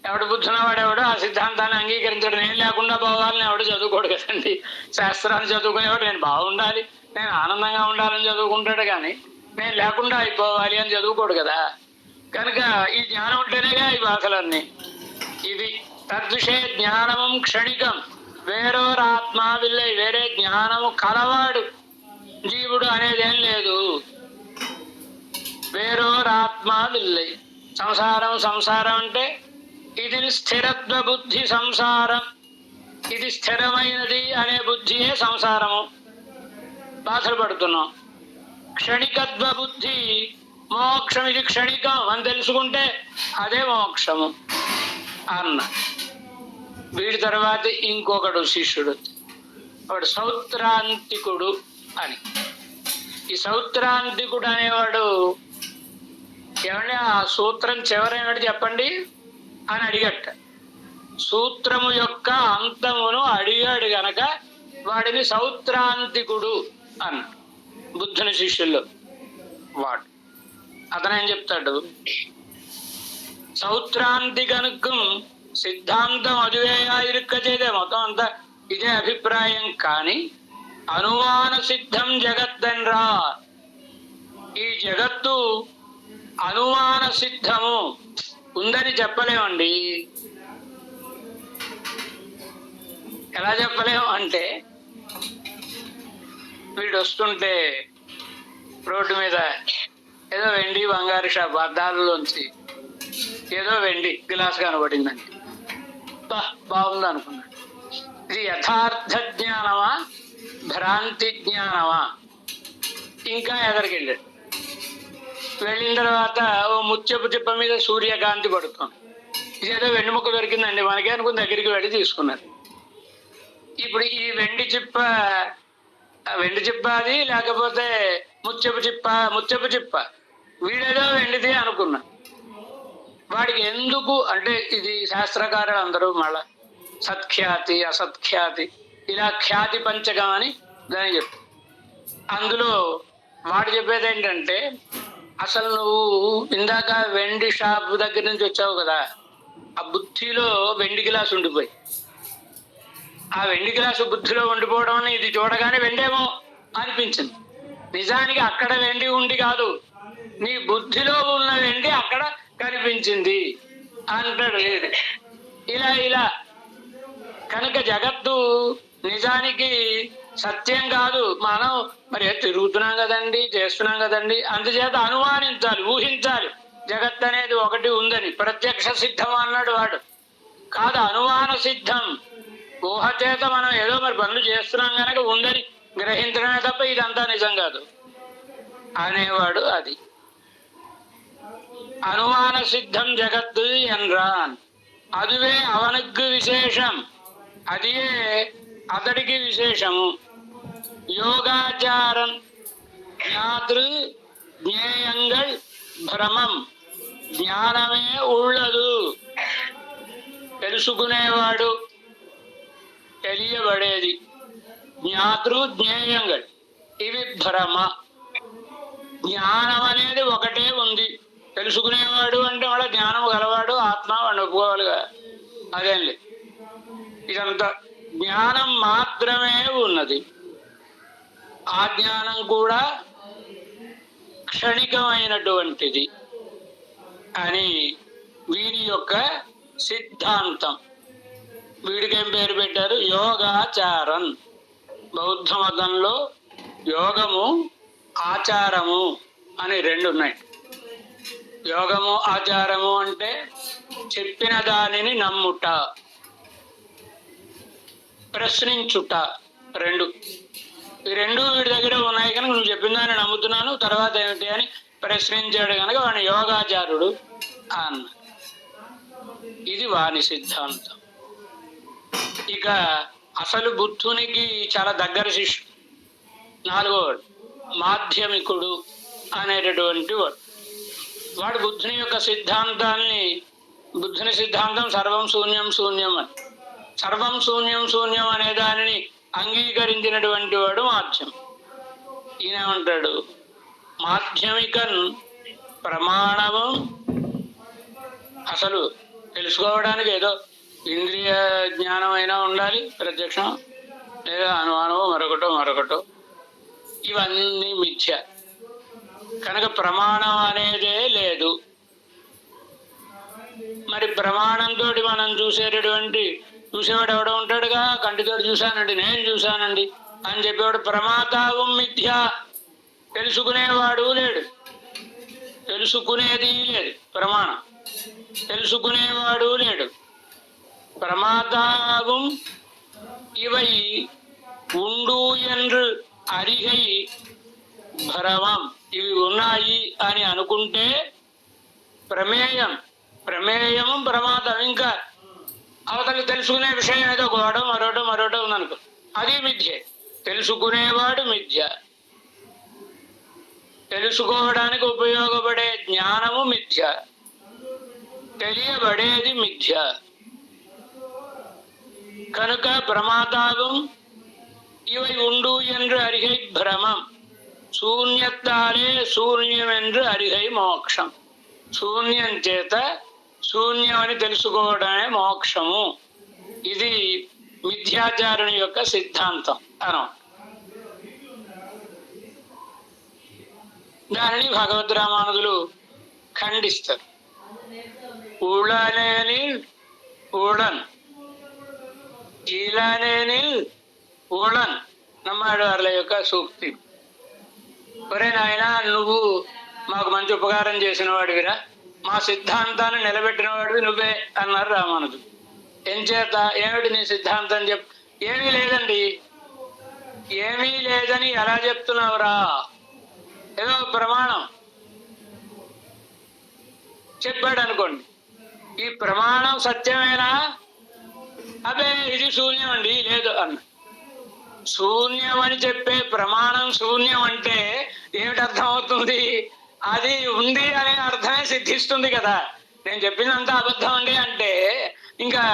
Speaker 1: ఎవడు బుద్ధున్నవాడెవడు ఆ సిద్ధాంతాన్ని అంగీకరించడం. నేను లేకుండా పోవాలని ఎవడు చదువుకోడు కదండి. శాస్త్రాన్ని చదువుకునేవాడు నేను బాగుండాలి, నేను ఆనందంగా ఉండాలని చదువుకుంటాడు, కానీ నేను లేకుండా అయిపోవాలి అని చదువుకోడు కదా. కనుక ఈ జ్ఞానం ఉంటేనేగా ఈ భాషలన్నీ. ఇది తద్విషయ జ్ఞానము క్షణికం, వేరోరాత్మ విల్లై, వేరే జ్ఞానము కలవాడు జీవుడు అనేదేం లేదు. వేరోరాత్మ విల్లై. సంసారం సంసారం అంటే ఇది స్థిరత్వ బుద్ధి సంసారం, ఇది స్థిరమైనది అనే బుద్ధియే సంసారము, బాధలు పడుతున్నాం. క్షణికత్వ బుద్ధి మోక్షం, ఇది క్షణికం అని తెలుసుకుంటే అదే మోక్షము అన్న. వీడి తర్వాత ఇంకొకడు శిష్యుడు, వాడు సౌత్రాంతికుడు అని. ఈ సౌత్రాంతికుడు అనేవాడు ఏమంటే ఆ సూత్రం చివరైనట్టు చెప్పండి అని అడిగట. సూత్రము యొక్క అంతమును అడిగాడు గనక వాడిని సౌత్రాంతికుడు అన్న. బుద్ధుని శిష్యుల్లో వాడు. అతనేం చెప్తాడు, సౌత్రాంతికనుకు సిద్ధాంతం అదువేగా ఇరుక్క చేదే, మొత్తం అంతా ఇదే అభిప్రాయం. కానీ అనుమాన సిద్ధం జగత్తన్రా, ఈ జగత్తు అనుమాన సిద్ధము ఉందని చెప్పలేమండి. ఎలా చెప్పలేము అంటే వీడు వస్తుంటే రోడ్డు మీద ఏదో వెండి బంగారు షాప్ అద్దాలలోంచి ఏదో వెండి గ్లాస్ కనబడిందండి. బాగుంది అనుకున్నాడు. ఇది యథార్థ జ్ఞానమా భ్రాంతి జ్ఞానమా? ఇంకా ఎదరికెళ్ళాడు. వెళ్ళిన తర్వాత ఓ ముత్యపు చిప్ప మీద సూర్యకాంతి పడుతుంది. ఇదేదో వెండి ముక్క దొరికిందండి మనకే అనుకుని దగ్గరికి వెళ్ళి తీసుకున్నారు. ఇప్పుడు ఈ వెండి చిప్ప అది లేకపోతే ముత్యపు చిప్ప వీడేదో వెండిది అనుకున్నా. వాడికి ఎందుకు అంటే ఇది శాస్త్రకారులు అందరూ మళ్ళా సత్ఖ్యాతి అసత్ఖ్యాతి ఇలా ఖ్యాతి పంచకం అని దాన్ని చెప్పు. అందులో వాడు చెప్పేది ఏంటంటే, అసలు నువ్వు ఇందాక వెండి షాప్ దగ్గర నుంచి వచ్చావు కదా, ఆ బుద్ధిలో వెండి గ్లాసు ఉండిపోయి, ఆ వెండి గ్లాసు బుద్ధిలో ఉండిపోవడం అని ఇది చూడగానే వెండేమో అనిపించింది. నిజానికి అక్కడ వెండి ఉండి కాదు, నీ బుద్ధిలో ఉన్న వెండి అక్కడ కనిపించింది అంటాడు. లేదు ఇలా కనుక జగత్తు నిజానికి సత్యం కాదు. మనం మరి తిరుగుతున్నాం కదండి, చేస్తున్నాం కదండి, అందుచేత అనుమానించాలి, ఊహించాలి జగత్ అనేది ఒకటి ఉందని. ప్రత్యక్ష సిద్ధం అన్నాడు వాడు, కాదు అనుమాన సిద్ధం. ఊహ చేత మనం ఏదో మరి పనులు చేస్తున్నాం కనుక ఉందని గ్రహించడమే తప్ప ఇదంతా నిజం కాదు అనేవాడు. అది అనుమాన సిద్ధం జగత్తు ఎన్రాన్, అదువే అవనుకు విశేషం, అదే అతడికి విశేషము. యోగాచారం జ్ఞాతృ జ్ఞేయంగల్ భ్రమం, జ్ఞానమే ఉళ్ళదు. తెలుసుకునేవాడు, తెలియబడేది, జ్ఞాతృ జ్ఞేయంగల్ ఇవి భ్రమ. జ్ఞానం అనేది ఒకటే ఉంది. తెలుసుకునేవాడు అంటే వాళ్ళ జ్ఞానం గలవాడు, ఆత్మ వాడిని ఒప్పుకోవాలిగా, అదేం లేదు. ఇదంతా జ్ఞానం మాత్రమే ఉన్నది. ఆ జ్ఞానం కూడా క్షణికమైనటువంటిది అని వీరి యొక్క సిద్ధాంతం. వీడికేం పేరు పెట్టారు? యోగాచారం. బౌద్ధ మతంలో యోగము ఆచారము అని రెండు ఉన్నాయి. యోగము ఆచారము అంటే చెప్పిన దానిని నమ్ముట, ప్రశ్నించుట, రెండు. ఈ రెండు వీడి దగ్గర ఉన్నాయి కనుక నువ్వు చెప్పిన దాన్ని నమ్ముతున్నాను, తర్వాత ఏమిటి అని ప్రశ్నించాడు కనుక వాడిని యోగాచారుడు అన్న. ఇది వాని సిద్ధాంతం. ఇక అసలు బుద్ధునికి చాలా దగ్గర శిష్యుడు నాలుగోవాడు మాధ్యమికుడు అనేటటువంటి వాడు. వాడు బుద్ధుని యొక్క సిద్ధాంతాన్ని, బుద్ధుని సిద్ధాంతం సర్వం శూన్యం శూన్యం అని, సర్వం శూన్యం శూన్యం అనే దానిని అంగీకరించినటువంటి వాడు మాధ్యం. ఈయనేమంటాడు? మాధ్యమికన్ ప్రమాణము, అసలు తెలుసుకోవడానికి ఏదో ఇంద్రియ జ్ఞానం అయినా ఉండాలి, ప్రత్యక్షం లేదా అనుమానమో మరొకటో, ఇవన్నీ మిథ్య కనుక ప్రమాణం అనేదే లేదు. మరి ప్రమాణంతో మనం చూసేవాడు ఎవడో ఉంటాడుగా, కంటితో చూశానండి, నేను చూశానండి అని చెప్పేవాడు ప్రమాతావు మిథ్య. తెలుసుకునేవాడు లేడు, తెలుసుకునేది లేదు. ప్రమాణం తెలుసుకునేవాడు లేడు. ప్రమాతాவும் இவை ఉండు என்று అరిహై భ్రమం, ఇవి ఉన్నాయి అని అనుకుంటే ప్రమేయము ప్రమాదం. ఇంకా అవతలి తెలుసుకునే విషయం ఏదో గోడో మరోటో ఉందనుకో, అది మిథ్య. తెలుసుకునేవాడు మిథ్య, తెలుసుకోవడానికి ఉపయోగపడే జ్ఞానము మిథ్య, తెలియబడేది మిథ్య. కనుక ప్రమాదావం ఇవై ఉండు என்று అరిహై భ్రమం, శూన్యత్తాలే శూన్యం என்று అరిహై మోక్షం. శూన్యం చేత శూన్యం అని తెలుసుకోవడమే మోక్షము. ఇది మిథ్యాచారుని యొక్క సిద్ధాంతం అనం. దానిని భగవద్ రామానుజులు ఖండిస్తారు. ఊళ్ళనేనిల్ ஊழன், ஈழனெனில் ஊழன். நம்ம పెద్దవాడు వాళ్ళ యొక్క సూక్తి. ఒరే నాయన, నువ్వు మాకు మంచి ఉపకారం చేసిన వాడివిరా, మా సిద్ధాంతాన్ని నిలబెట్టిన వాడివి నువ్వే అన్నారు రామానుజుడు. ఎంచేత? ఏమిటి నీ సిద్ధాంతం ఏమీ లేదండి. ఏమీ లేదని ఎలా చెప్తున్నావురా? ఏదో ప్రమాణం చెప్పాడు అనుకోండి, ఈ ప్రమాణం సత్యమేనా? అదే ఇది శూన్యం అండి, లేదు అన్న. శూన్యం అని చెప్పే ప్రమాణం శూన్యం అంటే ఏమిటి అర్థం అవుతుంది? అది ఉంది అనే అర్థమే సిద్ధిస్తుంది కదా. నేను చెప్పినంత అబద్ధం అండి అంటే ఇంకా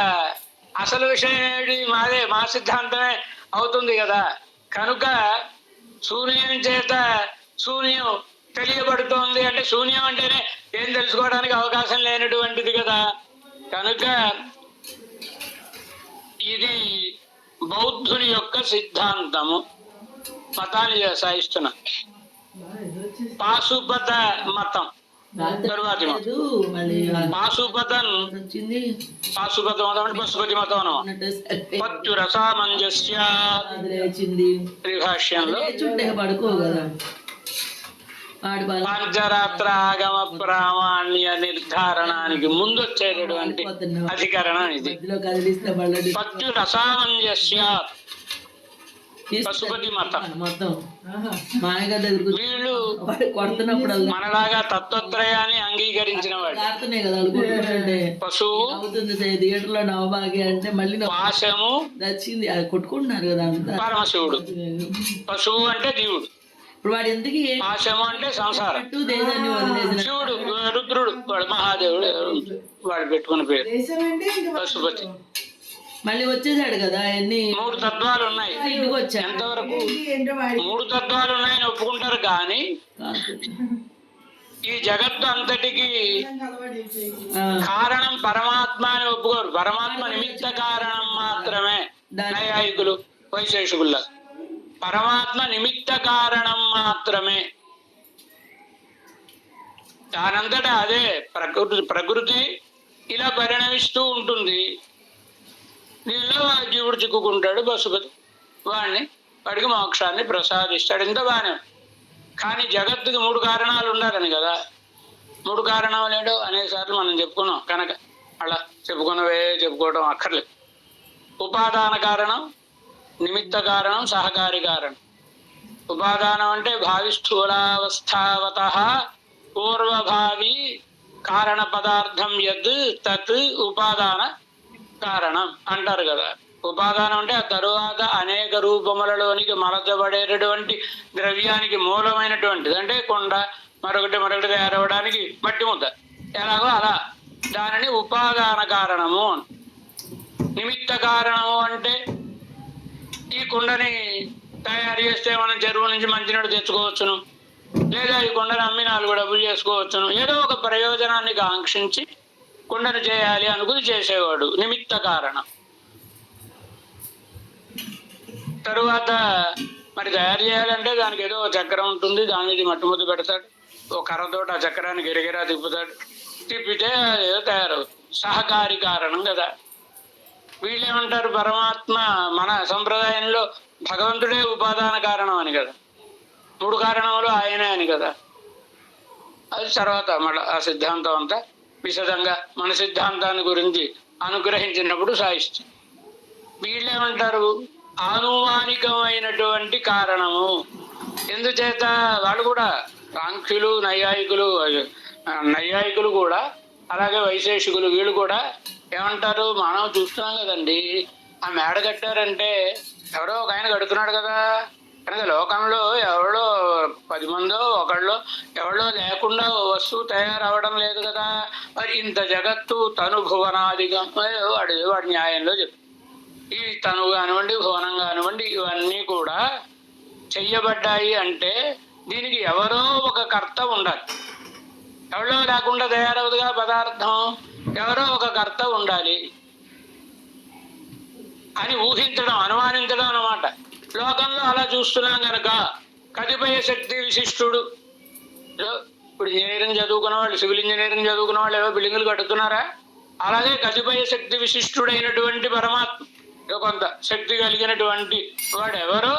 Speaker 1: అసలు విషయం ఏమిటి? మాదే, మా సిద్ధాంతమే అవుతుంది కదా. కనుక శూన్యం చేత శూన్యం తెలియబడుతోంది అంటే శూన్యం అంటేనే ఏం తెలుసుకోవడానికి అవకాశం లేనటువంటిది కదా. కనుక ఇది బౌద్ధుని యొక్క సిద్ధాంతము. మతాన్ని సాయిస్తున్నా. పాశుపత మతం తరువాతి పాశుపతం అంటే పశుపతి మతం అన్నమాట. పత్యురసామంజస్య త్రిభాష్యంలో పంచరాత్ర ఆగమ ప్రామాణ్య నిర్ధారణానికి ముందు వచ్చేటటువంటి అధికరణం ఇది. పత్యురసామంజస్య పశుపతి మతం. వీళ్ళు మనలాగా తత్వత్రయాన్ని అంగీకరించిన వాడు. పశువు, పాశము,
Speaker 2: కొట్టుకుంటున్నారు కదా
Speaker 1: పరమశివుడు. పశువు అంటే జీవుడు, పాశము అంటే సంసారం. శివుడు రుద్రుడు, వాడు మహాదేవుడు, వాడు పెట్టుకున్న పేరు పశుపతి.
Speaker 2: మళ్ళీ వచ్చేసాడు కదా. అన్ని
Speaker 1: 3 తత్వాలు ఉన్నాయి. ఎంతవరకు 3 తత్వాలు ఉన్నాయని ఒప్పుకుంటారు కానీ ఈ జగత్తు అంతటికి కారణం పరమాత్మ అని ఒప్పుకోరు. పరమాత్మ నిమిత్త కారణం మాత్రమే. నైయాయికులు, వైశేషికుల పరమాత్మ నిమిత్త కారణం మాత్రమే. దానంతటా అదే ప్రకృతి ఇలా పరిణమిస్తూ ఉంటుంది. దీనిలో జీవుడు చిక్కుకుంటాడు, పశుపతి వాడికి మోక్షాన్ని ప్రసాదిస్తాడు. ఇంత బాగానే. కానీ జగత్తుకి 3 కారణాలు ఉండాలని కదా. 3 కారణాలు ఏంటో అనేసార్లు మనం చెప్పుకున్నాం కనుక అలా చెప్పుకోవడం అక్కర్లేదు. ఉపాదాన కారణం, నిమిత్త కారణం, సహకారి కారణం. ఉపాదానం అంటే భావిస్థూలావస్థావత పూర్వభావి కారణ పదార్థం యద్ తత్ ఉపాదాన కారణం అంటారు కదా. ఉపాదానం అంటే ఆ తరువాత అనేక రూపములలోనికి మలచబడేటటువంటి ద్రవ్యానికి మూలమైనటువంటిది. అంటే కొండ, మరొకటి తయారవడానికి మట్టి ముద్ద, ఎలాగో అలా దానిని ఉపాదాన కారణము. నిమిత్త కారణము అంటే ఈ కుండని తయారు చేస్తే మనం చెరువు నుంచి మంచినీళ్ళు తెచ్చుకోవచ్చును, లేదా ఈ కుండను అమ్మి 4 డబ్బులు చేసుకోవచ్చును. ఏదో ఒక ప్రయోజనాన్ని కాంక్షించి కుండను చేయాలి అనుకుని చేసేవాడు, నిమిత్త కారణం. తరువాత మరి తయారు చేయాలంటే దానికి ఏదో చక్రం ఉంటుంది, దాని మీద మట్టి ముద్ద పెడతాడు, ఓ కర్రతోటి ఆ చక్రాన్ని గిరిగిరా తిప్పుతాడు, తిప్పితే ఏదో తయారవుతుంది. సహకారి కారణం కదా. వీళ్ళేమంటారు? పరమాత్మ మన సంప్రదాయంలో భగవంతుడే ఉపాదాన కారణం అని కదా, 3 కారణములు ఆయనే అని కదా. అది తర్వాత మళ్ళీ ఆ సిద్ధాంతం అంతా విశదంగా మన సిద్ధాంతాన్ని గురించి అనుగ్రహించినప్పుడు సాయిస్తుంది. వీళ్ళేమంటారు? ఆనుమానికమైనటువంటి కారణము. ఎందుచేత? వాళ్ళు కూడా సాంఖ్యులు, నైయాయికులు కూడా, అలాగే వైశేషికులు, వీళ్ళు కూడా ఏమంటారు? మనం చూస్తున్నాం కదండి, ఆ మేడ కట్టారంటే ఎవరో ఒక ఆయన కడుతున్నాడు కదా. కనుక లోకంలో ఎవరో 10 మందో ఒకళ్ళు ఎవరో లేకుండా వస్తువు తయారవడం లేదు కదా. మరి ఇంత జగత్తు తను భువనాదిగా వాడి న్యాయంలో చెప్పు. ఈ తను కానివ్వండి, భువనం కానివ్వండి, ఇవన్నీ కూడా చెయ్యబడ్డాయి అంటే దీనికి ఎవరో ఒక కర్త ఉండాలి. ఎవరో లేకుండా తయారవుతుందిగా పదార్థం, ఎవరో ఒక కర్త ఉండాలి అని ఊహించడం, అనుమానించడం అన్నమాట. లోకంలో అలా చూస్తున్నాం కనుక కతిపయ శక్తి విశిష్టుడు. ఇప్పుడు ఇంజనీరింగ్ చదువుకున్న వాళ్ళు, సివిల్ ఇంజనీరింగ్ చదువుకున్న వాళ్ళు ఏవో బిల్డింగులు కడుతున్నారా? అలాగే కతిపయ శక్తి విశిష్టుడైనటువంటి పరమాత్మ, కొంత శక్తి కలిగినటువంటి వాడు ఎవరో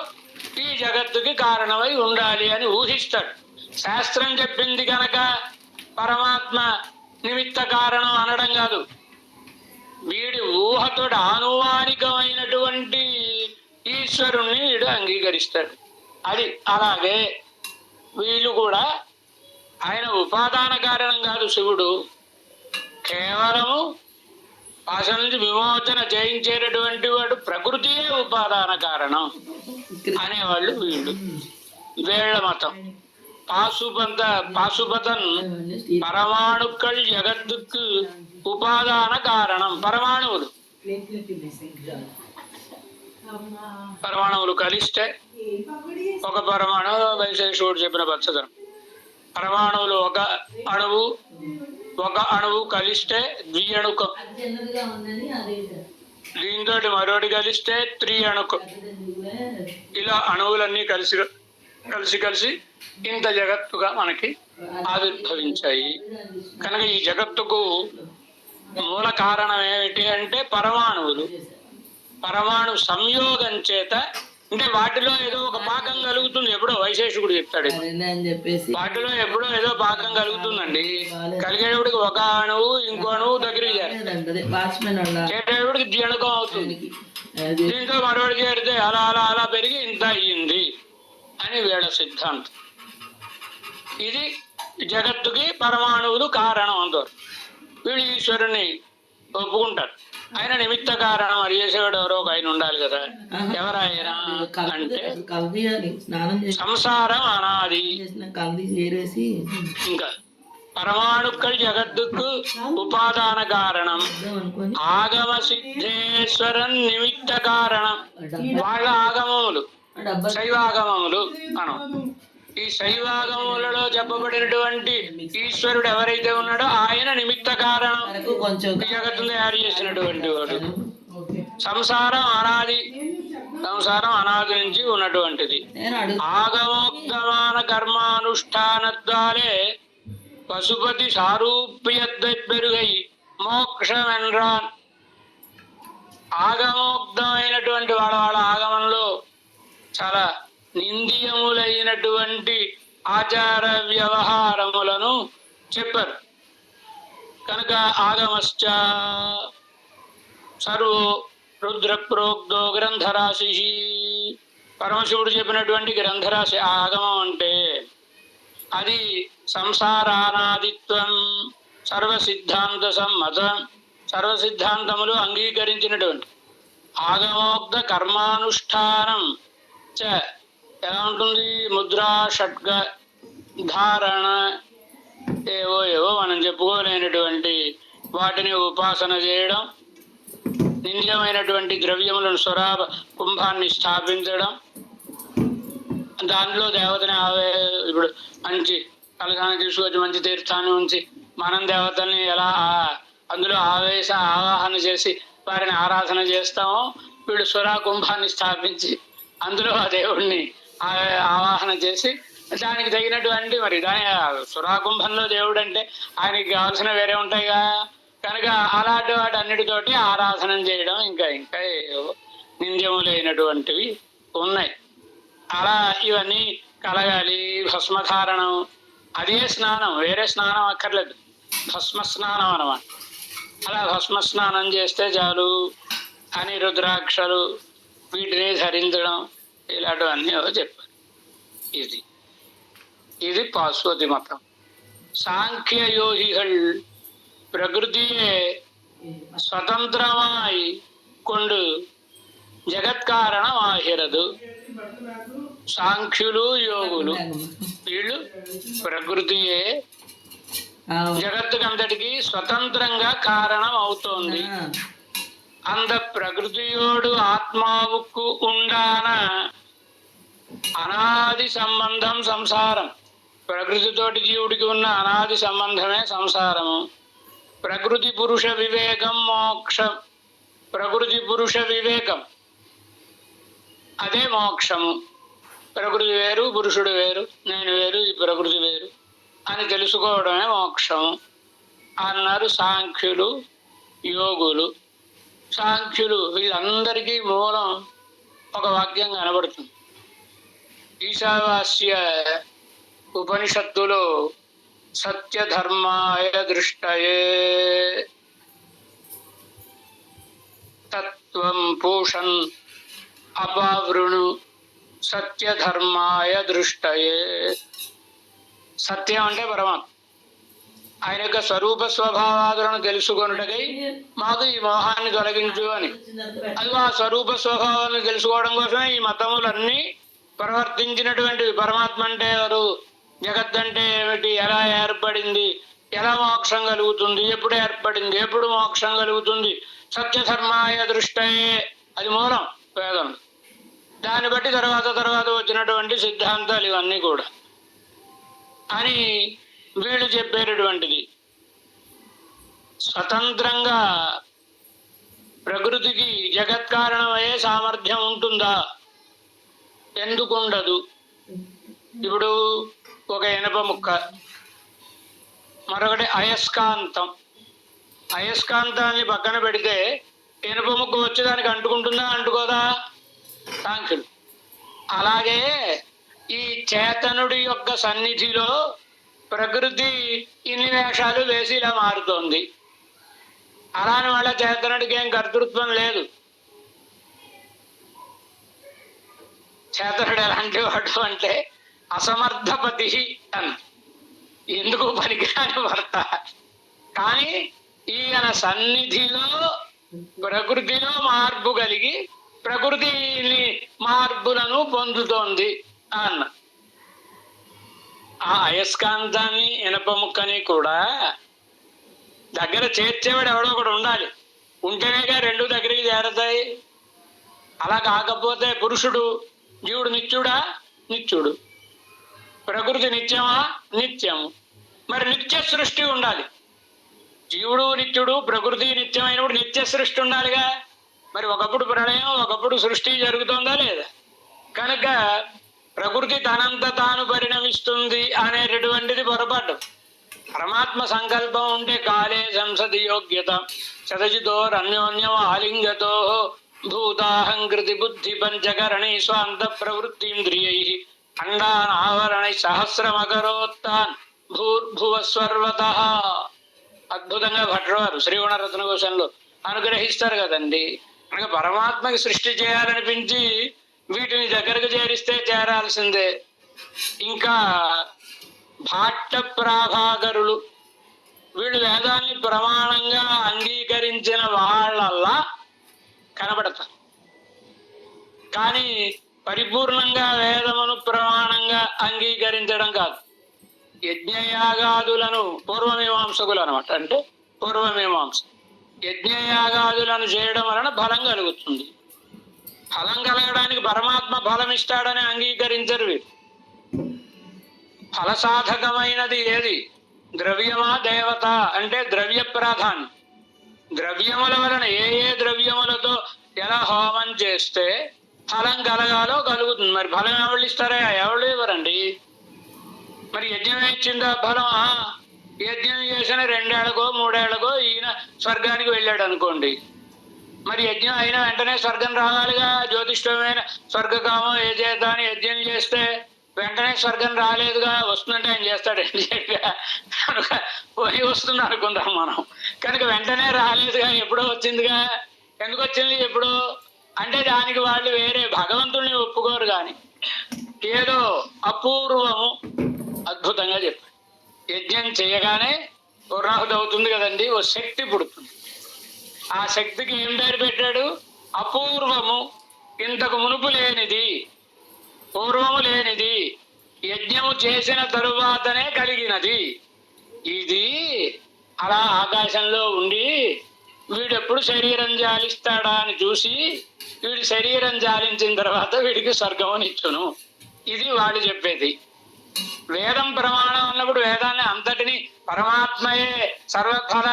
Speaker 1: ఈ జగత్తుకి కారణమై ఉండాలి అని ఊహిస్తాడు. శాస్త్రం చెప్పింది కనుక పరమాత్మ నిమిత్త కారణం అనడం కాదు, వీడి ఊహతోటి ఆనువానికమైనటువంటి ఈశ్వరుణ్ణి వీడు అంగీకరిస్తాడు. అది అలాగే వీళ్ళు కూడా ఆయన ఉపాదాన కారణం కాదు శివుడు, కేవలము పాశ నుంచి విమోచన చేయించేటటువంటి వాడు, ప్రకృతియే ఉపాదాన కారణం అనేవాళ్ళు వీళ్ళు. వేళ్ల మతం పాశుపతన్ పరమాణుక్கள் జగత్తుకు ఉపాదాన కారణం. పరమాణువులు కలిస్తే ఒక పరమాణువు, వైశేషుడు చెప్పిన పచ్చదనం, పరమాణువులు ఒక అణువు కలిస్తే ద్విఅణుకం, దీంతో మరోటి కలిస్తే త్రియణుకం. ఇలా అణువులన్నీ కలిసి ఇంత జగత్తుగా మనకి ఆవిర్భవించాయి. కనుక ఈ జగత్తుకు మూల కారణం ఏమిటి అంటే పరమాణువులు. పరమాణు సంయోగం చేత, అంటే వాటిలో ఏదో ఒక పాకం కలుగుతుంది. ఎప్పుడో వైశేషుడు చెప్తాడు, వాటిలో ఎప్పుడో ఏదో పాకం కలుగుతుందండి. కలిగేటప్పటికి ఒక అణువు ఇంకో అణువు దగ్గరికి చేరేటప్పటికి ద్విఅణుకం అవుతుంది. దీంతో మరొకటి చేరితే అలా అలా అలా పెరిగి ఇంత అయ్యింది అని వీళ్ళ సిద్ధాంతం. ఇది జగత్తుకి పరమాణువులు కారణం అంటారు. వీళ్ళు ఈశ్వరుని ఒప్పుకుంటారు. ఆయన నిమిత్త కారణం, అది చేసేవాడు ఎవరో ఒక ఆయన ఉండాలి కదా. ఎవరైనా అంటే సంసారం అనాది. ఇంకా పరమాణుక్கள் జగత్తుకు ఉపాదాన కారణం, ఆగమ సిద్ధేశ్వరం నిమిత్త కారణం. వాళ్ళ ఆగమములు శైవాగమములు అనం. ఈ శైవాగములలో చెప్పబడినటువంటి ఈశ్వరుడు ఎవరైతే ఉన్నాడో ఆయన నిమిత్త కారణం, జగత్తును తయారు చేసినటువంటి వాడు. సంసారం అనాది నుంచి ఉన్నటువంటిది. ఆగమోక్తమాన కర్మానుష్ఠానద్వారే పశుపతి సారూప్యத்தை పెరుగై మోక్షమెన్రాన్. ఆగమోక్తమైనటువంటి వాళ్ళ ఆగమంలో చాలా నిందియములైనటువంటి ఆచార వ్యవహారములను చెప్పారు. కనుక ఆగమశ్చ సర్వో రుద్ర ప్రోక్తో గ్రంథరాశి. పరమశివుడు చెప్పినటువంటి గ్రంథరాశి ఆగమం అంటే అది సంసారానాదిత్వం, సర్వసిద్ధాంత సమ్మతం, సర్వసిద్ధాంతములు అంగీకరించినటువంటి ఆగమోక్త కర్మానుష్ఠానం చ. ఎలా ఉంటుంది? ముద్రా, షడ్గ, ధారణ, ఏవో మనం చెప్పుకోలేనటువంటి వాటిని ఉపాసన చేయడం, నింద్యమైనటువంటి ద్రవ్యములను స్వరాభ కుంభాన్ని స్థాపించడం, దాంట్లో దేవతని ఇప్పుడు మంచి కలశాన్ని తీసుకొచ్చి మంచి తీర్థాన్ని ఉంచి మనం దేవతల్ని ఎలా అందులో ఆవాహన చేసి వారిని ఆరాధన చేస్తామో, వీళ్ళు స్వరా కుంభాన్ని స్థాపించి అందులో ఆ దేవుణ్ణి ఆవాహన చేసి దానికి తగినటువంటి, మరి దాని సురాకుంభంలో దేవుడు అంటే ఆయనకి కావాల్సిన వేరే ఉంటాయిగా. కనుక అలాంటి వాటి అన్నిటితోటి ఆరాధన చేయడం ఇంకా నింద్యములైనటువంటివి ఉన్నాయి. అలా ఇవన్నీ కలగాలి. భస్మధారణం, అదే స్నానం, వేరే స్నానం అక్కర్లేదు, భస్మ స్నానం అన్నమాట. అలా భస్మ స్నానం చేస్తే చాలు అని రుద్రాక్షలు వీటిని ధరించడం ఇలాంటివన్నీ చెప్పారు. ఇది பாசுபதி மதம். சாங்கிய யோகிகள் பிரகிருதியை ஸ்வதந்திரமாய் கொண்டு జగత్కారణమాహిరదు. సాంఖ్యులు యోగులు వీళ్ళు ప్రకృతియే జగత్తుకంతటికి స్వతంత్రంగా కారణం అవుతోంది. அந்த பிரகிருதியோடு ஆத்மாவுக்கு உண்டான అనాది సంబంధం సంసారం. ప్రకృతితోటి జీవుడికి ఉన్న అనాది సంబంధమే సంసారము. ప్రకృతి పురుష వివేకం మోక్షం. ప్రకృతి పురుష వివేకం అదే మోక్షము. ప్రకృతి వేరు, పురుషుడు వేరు, నేను వేరు, ఈ ప్రకృతి వేరు అని తెలుసుకోవడమే మోక్షము అన్నారు సాంఖ్యులు యోగులు. సాంఖ్యులు వీళ్ళందరికీ మూలం ఒక వాక్యం కనబడుతుంది. ఈశావాస్య ఉపనిషత్తులో సత్యధర్మాయ దృష్టయే తత్వం పూషన్ అపవృణు సత్యధర్మాయ దృష్టయే. సత్యం అంటే పరమాత్మ. ఆయన యొక్క స్వరూప స్వభావాదులను తెలుసుకొనుటకై మాకు ఈ మోహాన్ని తొలగించు అని. అది ఆ స్వరూప స్వభావాలను తెలుసుకోవడం కోసమే ఈ మతములన్నీ ప్రవర్తించినటువంటివి. పరమాత్మ అంటే ఎవరు, జగత్ అంటే ఏమిటి, ఎలా ఏర్పడింది, ఎలా మోక్షం కలుగుతుంది, ఎప్పుడు ఏర్పడింది, ఎప్పుడు మోక్షం కలుగుతుంది, సత్యధర్మాయ దృష్టయే అది మూలం వేదం. దాన్ని బట్టి తర్వాత వచ్చినటువంటి సిద్ధాంతాలు ఇవన్నీ కూడా అని వీళ్ళు చెప్పేటటువంటిది. స్వతంత్రంగా ప్రకృతికి జగత్ కారణమయ్యే సామర్థ్యం ఉంటుందా? ఎందుకుండదు? ఇప్పుడు ఒక ఇనప ముక్క, మరొకటి అయస్కాంతం. అయస్కాంతాన్ని పక్కన పెడితే ఇనుప ముక్క వచ్చి దానికి అంటుకుంటుందా, అంటుకోదా? సాంఖ్యులు. అలాగే ఈ చేతనుడి యొక్క సన్నిధిలో ప్రకృతి ఇన్ని వేషాలు వేసి ఇలా మారుతోంది. అలానే వాళ్ళ చేతనుడికి ఏం కర్తృత్వం లేదు. చేతనుడు ఎలాంటి వాడు అంటే అసమర్థపతి అని, ఎందుకు పనికిరాని భర్త. కానీ ఈయన సన్నిధిలో ప్రకృతిలో మార్పు కలిగి ప్రకృతిని మార్పులను పొందుతోంది అన్న. ఆ అయస్కాంతాన్ని ఇనప ముక్కని కూడా దగ్గర చేర్చేవాడు ఎవడో ఒకడు ఉండాలి. ఉంటేనేగా రెండు దగ్గరికి చేరతాయి. అలా కాకపోతే పురుషుడు, జీవుడు నిత్యుడా? నిత్యుడు. ప్రకృతి నిత్యమా? నిత్యము. మరి నిత్య సృష్టి ఉండాలి. జీవుడు నిత్యుడు, ప్రకృతి నిత్యమైనప్పుడు నిత్య సృష్టి ఉండాలిగా. మరి ఒకప్పుడు ప్రళయం, ఒకప్పుడు సృష్టి జరుగుతుందా లేదా? కనుక ప్రకృతి తనంత తాను పరిణమిస్తుంది అనేటటువంటిది పొరపాటు. పరమాత్మ సంకల్పం ఉంటే కాలే సంసది యోగ్యత సదజితోర్ అన్యోన్యం ఆలింగతో భూతాహంకృతి బుద్ధి పంచకరణి స్వాంత ప్రవృత్తింద్రియై అండాన్ ఆవరణై సహస్రమకరోత్తాన్ భూర్భువస్వర్వత. అద్భుతంగా భట్రవారు శ్రీగుణరత్న కోశంలో అనుగ్రహిస్తారు కదండి. అనగా పరమాత్మకి సృష్టి చేయాలనిపించి వీటిని దగ్గరకు చేరిస్తే చేరాల్సిందే. ఇంకా భాట్ట ప్రాభాకరులు వీళ్ళు వేదాన్ని ప్రమాణంగా అంగీకరించిన వాళ్ళల్లా కనబడతారు. కానీ పరిపూర్ణంగా వేదమును ప్రమాణంగా అంగీకరించడం కాదు. యజ్ఞయాగాదులను పూర్వమీమాంసకులు అనమాట, అంటే పూర్వమీమాంస యజ్ఞయాగాదులను చేయడం వలన ఫలం కలుగుతుంది. ఫలం కలగడానికి పరమాత్మ ఫలం ఇస్తాడని అంగీకరించరు వీరు. ఫలసాధకమైనది ఏది? ద్రవ్యమా దేవత అంటే ద్రవ్య ప్రాధాన్యం. ద్రవ్యముల వలన ఏ ఏ ద్రవ్యములతో ఎలా హోమం చేస్తే ఫలం కలగాలో కలుగుతుంది. మరి ఫలం ఎవరు ఇస్తారా? ఎవరు ఇవ్వరండి. మరి యజ్ఞం ఇచ్చిందా ఫలం? యజ్ఞం చేసిన 2 ఏళ్లకో 3 ఏళ్లకో ఈయన స్వర్గానికి వెళ్ళాడు అనుకోండి. మరి యజ్ఞం అయిన వెంటనే స్వర్గం రావాలిగా. జ్యోతిష్ఠమైన స్వర్గకామం ఏ చేద్దా అని యజ్ఞం చేస్తే వెంటనే స్వర్గం రాలేదుగా. వస్తుందంటే ఆయన చేస్తాడు ఇమీడియట్గా, కనుక పోయి వస్తుంది అనుకుందాం మనం. కనుక వెంటనే రాలేదుగా, ఎప్పుడో వచ్చిందిగా. ఎందుకు వచ్చింది ఎప్పుడో అంటే దానికి వాళ్ళు వేరే భగవంతుల్ని ఒప్పుకోరు. కానీ ఏదో అపూర్వము అద్భుతంగా చెప్పాడు. యజ్ఞం చేయగానే పూర్ణాహుతి అవుతుంది కదండి, ఓ శక్తి పుడుతుంది. ఆ శక్తికి ఏం పేరు పెట్టాడు? అపూర్వము, ఇంతకు మునుపు లేనిది, పూర్వము లేనిది, యజ్ఞము చేసిన తరువాతనే కలిగినది. ఇది అలా ఆకాశంలో ఉండి వీడెప్పుడు శరీరం జాలిస్తాడా అని చూసి వీడి శరీరం జాలించిన తర్వాత వీడికి స్వర్గమునిచ్చును. ఇది వాళ్ళు చెప్పేది. వేదం ప్రమాణం అన్నప్పుడు వేదాన్ని అంతటిని పరమాత్మయే సర్వఫల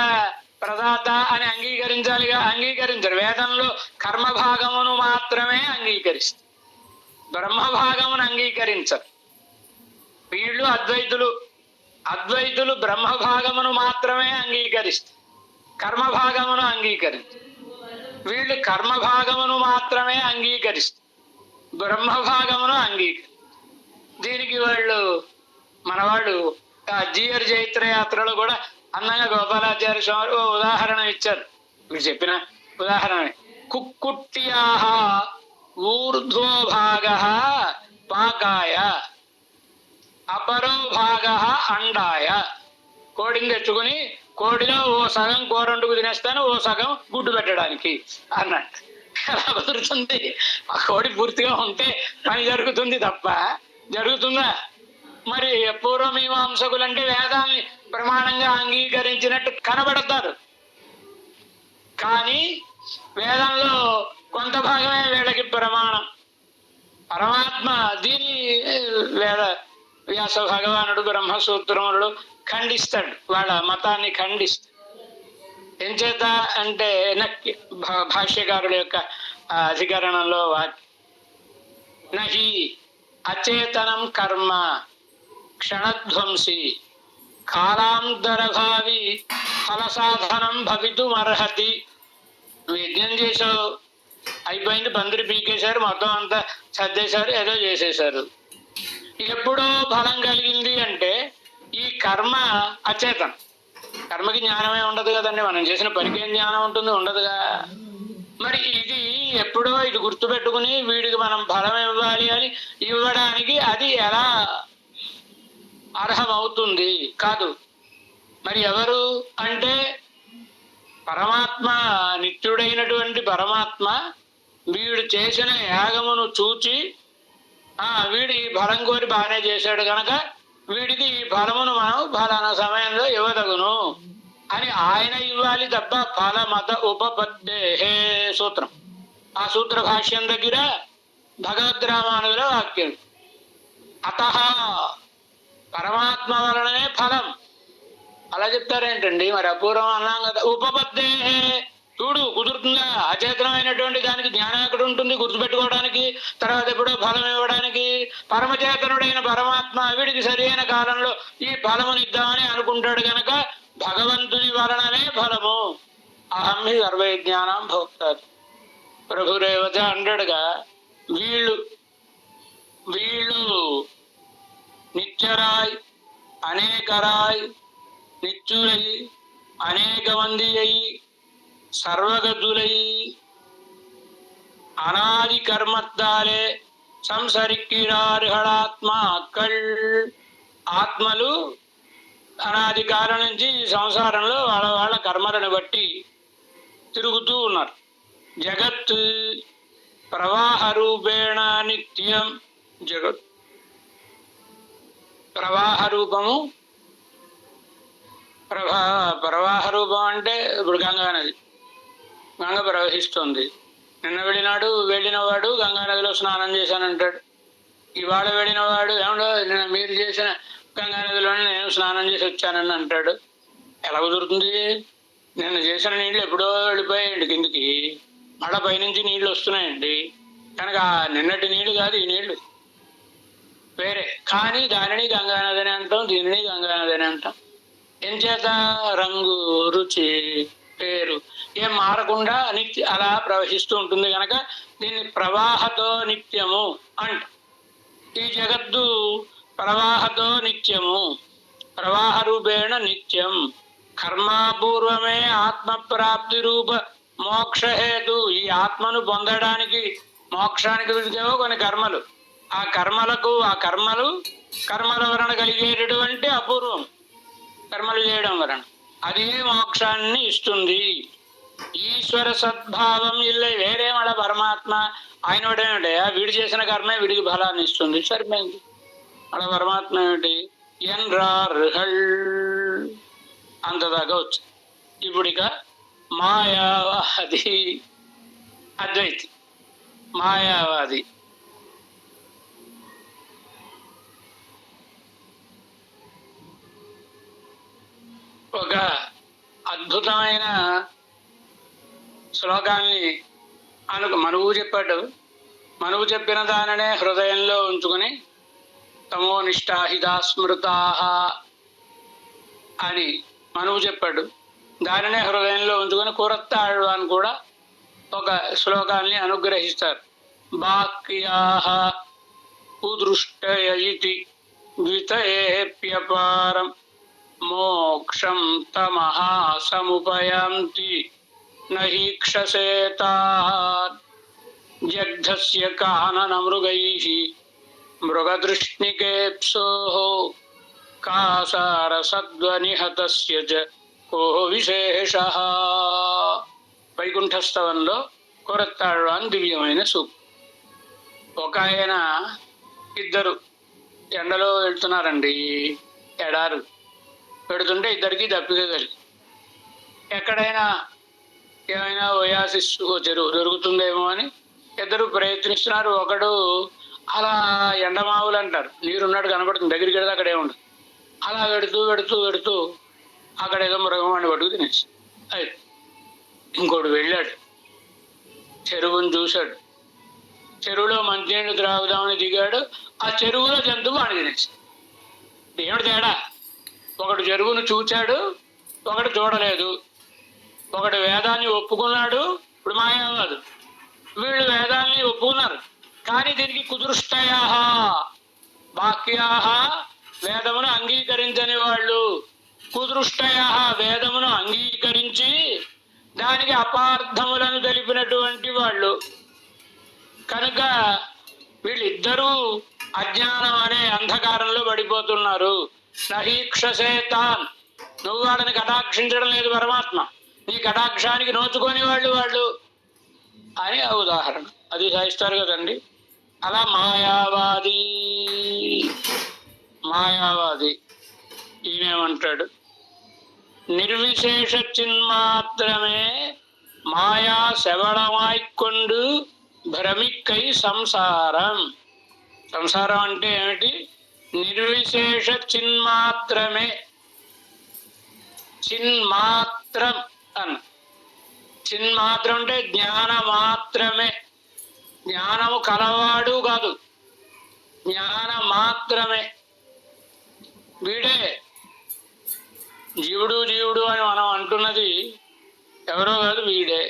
Speaker 1: ప్రదాత అని అంగీకరించాలిగా. అంగీకరించరు. వేదంలో కర్మభాగమును మాత్రమే అంగీకరిస్తారు, బ్రహ్మభాగమును అంగీకరించరు. వీళ్ళు అద్వైతులు బ్రహ్మభాగమును మాత్రమే అంగీకరిస్తారు, కర్మభాగమును అంగీకరించరు. వీళ్ళు కర్మభాగమును మాత్రమే అంగీకరిస్తారు, బ్రహ్మభాగమును అంగీకరిస్తారు. దీనికి మనవాళ్ళు జీయర్ జైత్ర యాత్రలో కూడా అందంగా గోపాలాచార్య స్వామి ఓ ఉదాహరణ ఇచ్చారు. మీరు చెప్పిన ఉదాహరణ, కుక్కుట్యాహ ఊర్ధ్వో భాగ పాకాయ అపరో భాగ అండాయ. కోడిని తెచ్చుకుని కోడిలో ఓ సగం కూరండుకు తినేస్తాను, ఓ సగం గుడ్డు పెట్టడానికి అన్నట్టు. ఎలా కుదురుతుంది? ఆ కోడి పూర్తిగా ఉంటే పని జరుగుతుంది తప్ప జరుగుతుందా? మరి పూర్వమీమాంసకులంటే వేదాన్ని ప్రమాణంగా అంగీకరించినట్టు కనబడతారు, కానీ వేదంలో కొంత భాగమే వీళ్ళకి ప్రమాణం. పరమాత్మ దీని వేద వ్యాస భగవానుడు బ్రహ్మసూత్రములు ఖండిస్తాడు, వాళ్ళ మతాన్ని ఖండిస్తాడు. ఎంచేత అంటే భాష్యకారుల యొక్క అధికరణంలో నహి అచేతనం కర్మ క్షణధ్వంసి కాలాంతరభావి ఫలసాధనం భవితుమర్హతి. నువ్వు యజ్ఞం చేసావు, అయిపోయింది, పందిరి పీకేశారు, మొత్తం అంతా సర్దేశారు, ఏదో చేసేశారు. ఎప్పుడో ఫలం కలిగింది అంటే ఈ కర్మ అచేతనం. కర్మకి జ్ఞానమే ఉండదు కదండి, మనం చేసిన పనికి ఏం జ్ఞానం ఉంటుంది? ఉండదుగా. మరి ఇది ఎప్పుడో ఇది గుర్తుపెట్టుకుని వీడికి మనం ఫలం ఇవ్వాలి అని ఇవ్వడానికి అది ఎలా అర్హమవుతుంది? కాదు. మరి ఎవరు అంటే పరమాత్మ, నిత్యుడైనటువంటి పరమాత్మ వీడు చేసిన యాగమును చూచి వీడి ఫలం కోరి బాగానే చేశాడు కనుక వీడికి ఈ ఫలమును మనం ఫలానా సమయంలో ఇవ్వదగును అని ఆయన ఇవ్వాలి తప్ప ఫలమత ఉపపద్దే సూత్రం. ఆ సూత్ర భాష్యం దగ్గర భగవద్ రామానుజుల వాక్యం, అతః పరమాత్మ వలననే ఫలం. అలా చెప్తారేంటండి? మరి అపూర్వం అన్నాం కదా. ఉపపద్దే, చూడు కుదురుతుందా? అచేతనమైనటువంటి దానికి జ్ఞానం ఎక్కడ ఉంటుంది గుర్తుపెట్టుకోవడానికి, తర్వాత ఎప్పుడో ఫలం ఇవ్వడానికి? పరమచేతనుడైన పరమాత్మ వీడికి సరైన కాలంలో ఈ ఫలమునిద్దామని అనుకుంటాడు గనక భగవంతుని వలననే ఫలము. అహం హి సర్వజ్ఞానం భోక్తాది ప్రభురేవత అంటాడుగా. వీళ్ళు నిత్యరాయ్, అనేకరాయ్, నిత్యులై, అనేక మంది అయి, సర్వగతులై, అనాది కర్మత్తాలే సంసరిక్కిరార్హళాత్మాక్கள். ఆత్మలు అనాది కాలం నుంచి సంసారంలో వాళ్ళ కర్మలను బట్టి తిరుగుతూ ఉన్నారు. జగత్ ప్రవాహ రూపేణ నిత్యం. జగత్ ప్రవాహ రూపము. ప్రవాహ రూపం అంటే ఇప్పుడు గంగా నది, గంగ ప్రవహిస్తుంది. నిన్న వెళ్ళినవాడు గంగా నదిలో స్నానం చేశానంటాడు. ఇవాళ వెళ్ళినవాడు ఏమో నిన్న మీరు చేసిన గంగా నదిలోనే నేను స్నానం చేసి వచ్చానని అంటాడు. ఎలా కుదురుతుంది? నిన్న చేసిన నీళ్లు ఎప్పుడో వెళ్ళిపోయాయండి కిందికి, మళ్ళా పైనుంచి నీళ్లు వస్తున్నాయండి. కనుక నిన్నటి నీళ్లు కాదు ఈ నీళ్లు, వేరే. కానీ దానిని గంగా నది అని అంటాం, దీనిని గంగా నది అని అంటాం. ఎంచేత రంగు, రుచి, పేరు ఏం మారకుండా అలా ప్రవహిస్తూ ఉంటుంది కనుక దీన్ని ప్రవాహతో నిత్యము అంట. ఈ జగత్తు ప్రవాహతో నిత్యము, ప్రవాహ రూపేణ నిత్యం. కర్మాపూర్వమే ఆత్మప్రాప్తి రూప మోక్షహేతు. ఈ ఆత్మను పొందడానికి మోక్షానికి విధికేవో కొన్ని కర్మలు. ఆ కర్మల వలన కలిగేటటువంటి అపూర్వం, కర్మలు చేయడం వలన అదే మోక్షాన్ని ఇస్తుంది. ఈశ్వర సద్భావం ఇల్లే, వేరే మళ్ళా పరమాత్మ ఆయన ఏమిటి? వీడు చేసిన కర్మే వీడికి ఫలాన్ని ఇస్తుంది, సరిపోయింది. మళ్ళా పరమాత్మ ఏమిటి? ఎన్రార్హల్ అంతదాకా వచ్చు. ఇప్పుడు ఇక మాయావాది, అద్వైతి, మాయావాది. ఒక అద్భుతమైన శ్లోకాన్ని మనువు చెప్పాడు. మనువు చెప్పిన దానినే హృదయంలో ఉంచుకుని తమో నిష్ఠాహితా స్మృతాః అని మనువు చెప్పాడు. దానినే హృదయంలో ఉంచుకొని కూరత్తాళ్వాన్ కూడా ఒక శ్లోకాన్ని అనుగ్రహిస్తారు. బాక్యాః కుదృష్టయ ఇతి ద్వితయేప్యపారం మోక్షం తమః సముపయాంతి నహీక్షసేతాత్ జగ్ధస్య కానన మృగైః మృగదృష్ణికేప్సోః కాసారసద్వనిహతస్య చ కో విశేషః. వైకుంఠస్తవంలో కొరత్తాళ్వాన్ దివ్యమైన సూక్తి. ఒక ఆయన ఇద్దరు ఎండలో వెళ్తున్నారండి, ఎడారు పెడుతుంటే ఇద్దరికి దప్పిక కలిగి ఎక్కడైనా ఏమైనా ఓయాసిస్ చెరువు దొరుకుతుందేమో అని ఇద్దరు ప్రయత్నిస్తున్నారు. ఒకడు అలా ఎండమావులు అంటారు, నీరున్నాడు కనబడుతుంది, దగ్గరికి వెళ్తే అక్కడే ఉండదు. అలా పెడుతూ పెడుతూ పెడుతూ అక్కడ ఏదో మృగమాన్ని పట్టుకు తినేసి అయితే ఇంకోటి వెళ్ళాడు, చెరువుని చూశాడు, చెరువులో మంచినీళ్ళు త్రాగుదామని దిగాడు, ఆ చెరువులో జంతువు వాడిని తినేసి. ఏమిటి తేడా? ఒకడు చెరువును చూచాడు, ఒకడు చూడలేదు. ఒకడు వేదాన్ని ఒప్పుకున్నాడు, ఇప్పుడు మాయావాదు. వీళ్ళు వేదాన్ని ఒప్పుకున్నారు, కానీ దీనికి కుదృష్టయా వాక్యా వేదమును అంగీకరించని వాళ్ళు, కుదృష్టయా వేదమును అంగీకరించి దానికి అపార్థములను తెలిపినటువంటి వాళ్ళు. కనుక వీళ్ళిద్దరూ అజ్ఞానం అనే అంధకారంలో పడిపోతున్నారు. నహీక్షసేతాన్, నువ్వు వాళ్ళని కటాక్షించడం లేదు పరమాత్మ, నీ కటాక్షానికి నోచుకొని వాళ్ళు అని ఆ ఉదాహరణ. అది సాయిస్తారు కదండి. అలా మాయావాది ఈయనేమంటాడు, నిర్విశేష చిన్మాత్రమే మాయా శవళమాయికొండు భ్రమిక్కై సంసారం. సంసారం అంటే ఏమిటి? నిర్విశేష చిన్మాత్రమే. చిన్మాత్రం అన్న, చిన్మాత్రం అంటే జ్ఞాన మాత్రమే. జ్ఞానము కలవాడు కాదు, జ్ఞాన మాత్రమే. వీడే జీవుడు జీవుడు అని మనం అంటున్నది ఎవరో కాదు, వీడే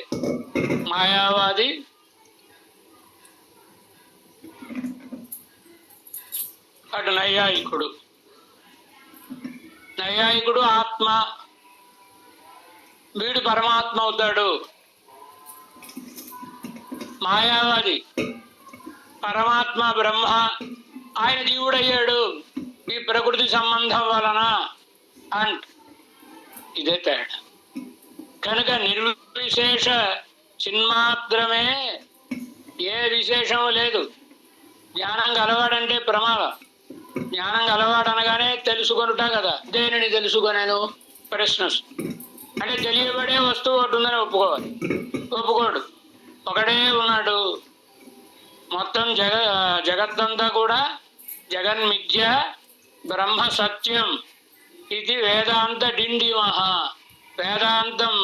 Speaker 1: మాయావాది. అటు నైయాయికుడు ఆత్మ, వీడు పరమాత్మ అవుతాడు. మాయావాది పరమాత్మ బ్రహ్మ, ఆయన జీవుడయ్యాడు ఈ ప్రకృతి సంబంధం వలన అంట. ఇదే తేడా. కనుక నిర్విశేష చిన్మాత్రమే, ఏ విశేషము లేదు. జ్ఞానం గలవాడంటే ప్రమాదం. జ్ఞానం గలవాడనగానే తెలుసుకొనుట కదా. దేనిని తెలుసుకొనేను? ప్రశ్న. అంటే తెలియబడే వస్తువు ఒకటి ఉందని ఒప్పుకోవాలి. ఒప్పుకోడు, ఒకడే ఉన్నాడు. మొత్తం జగత్తంతా కూడా జగన్మిథ్య బ్రహ్మ సత్యం. ఇది వేదాంత డిండిమహ. వేదాంతం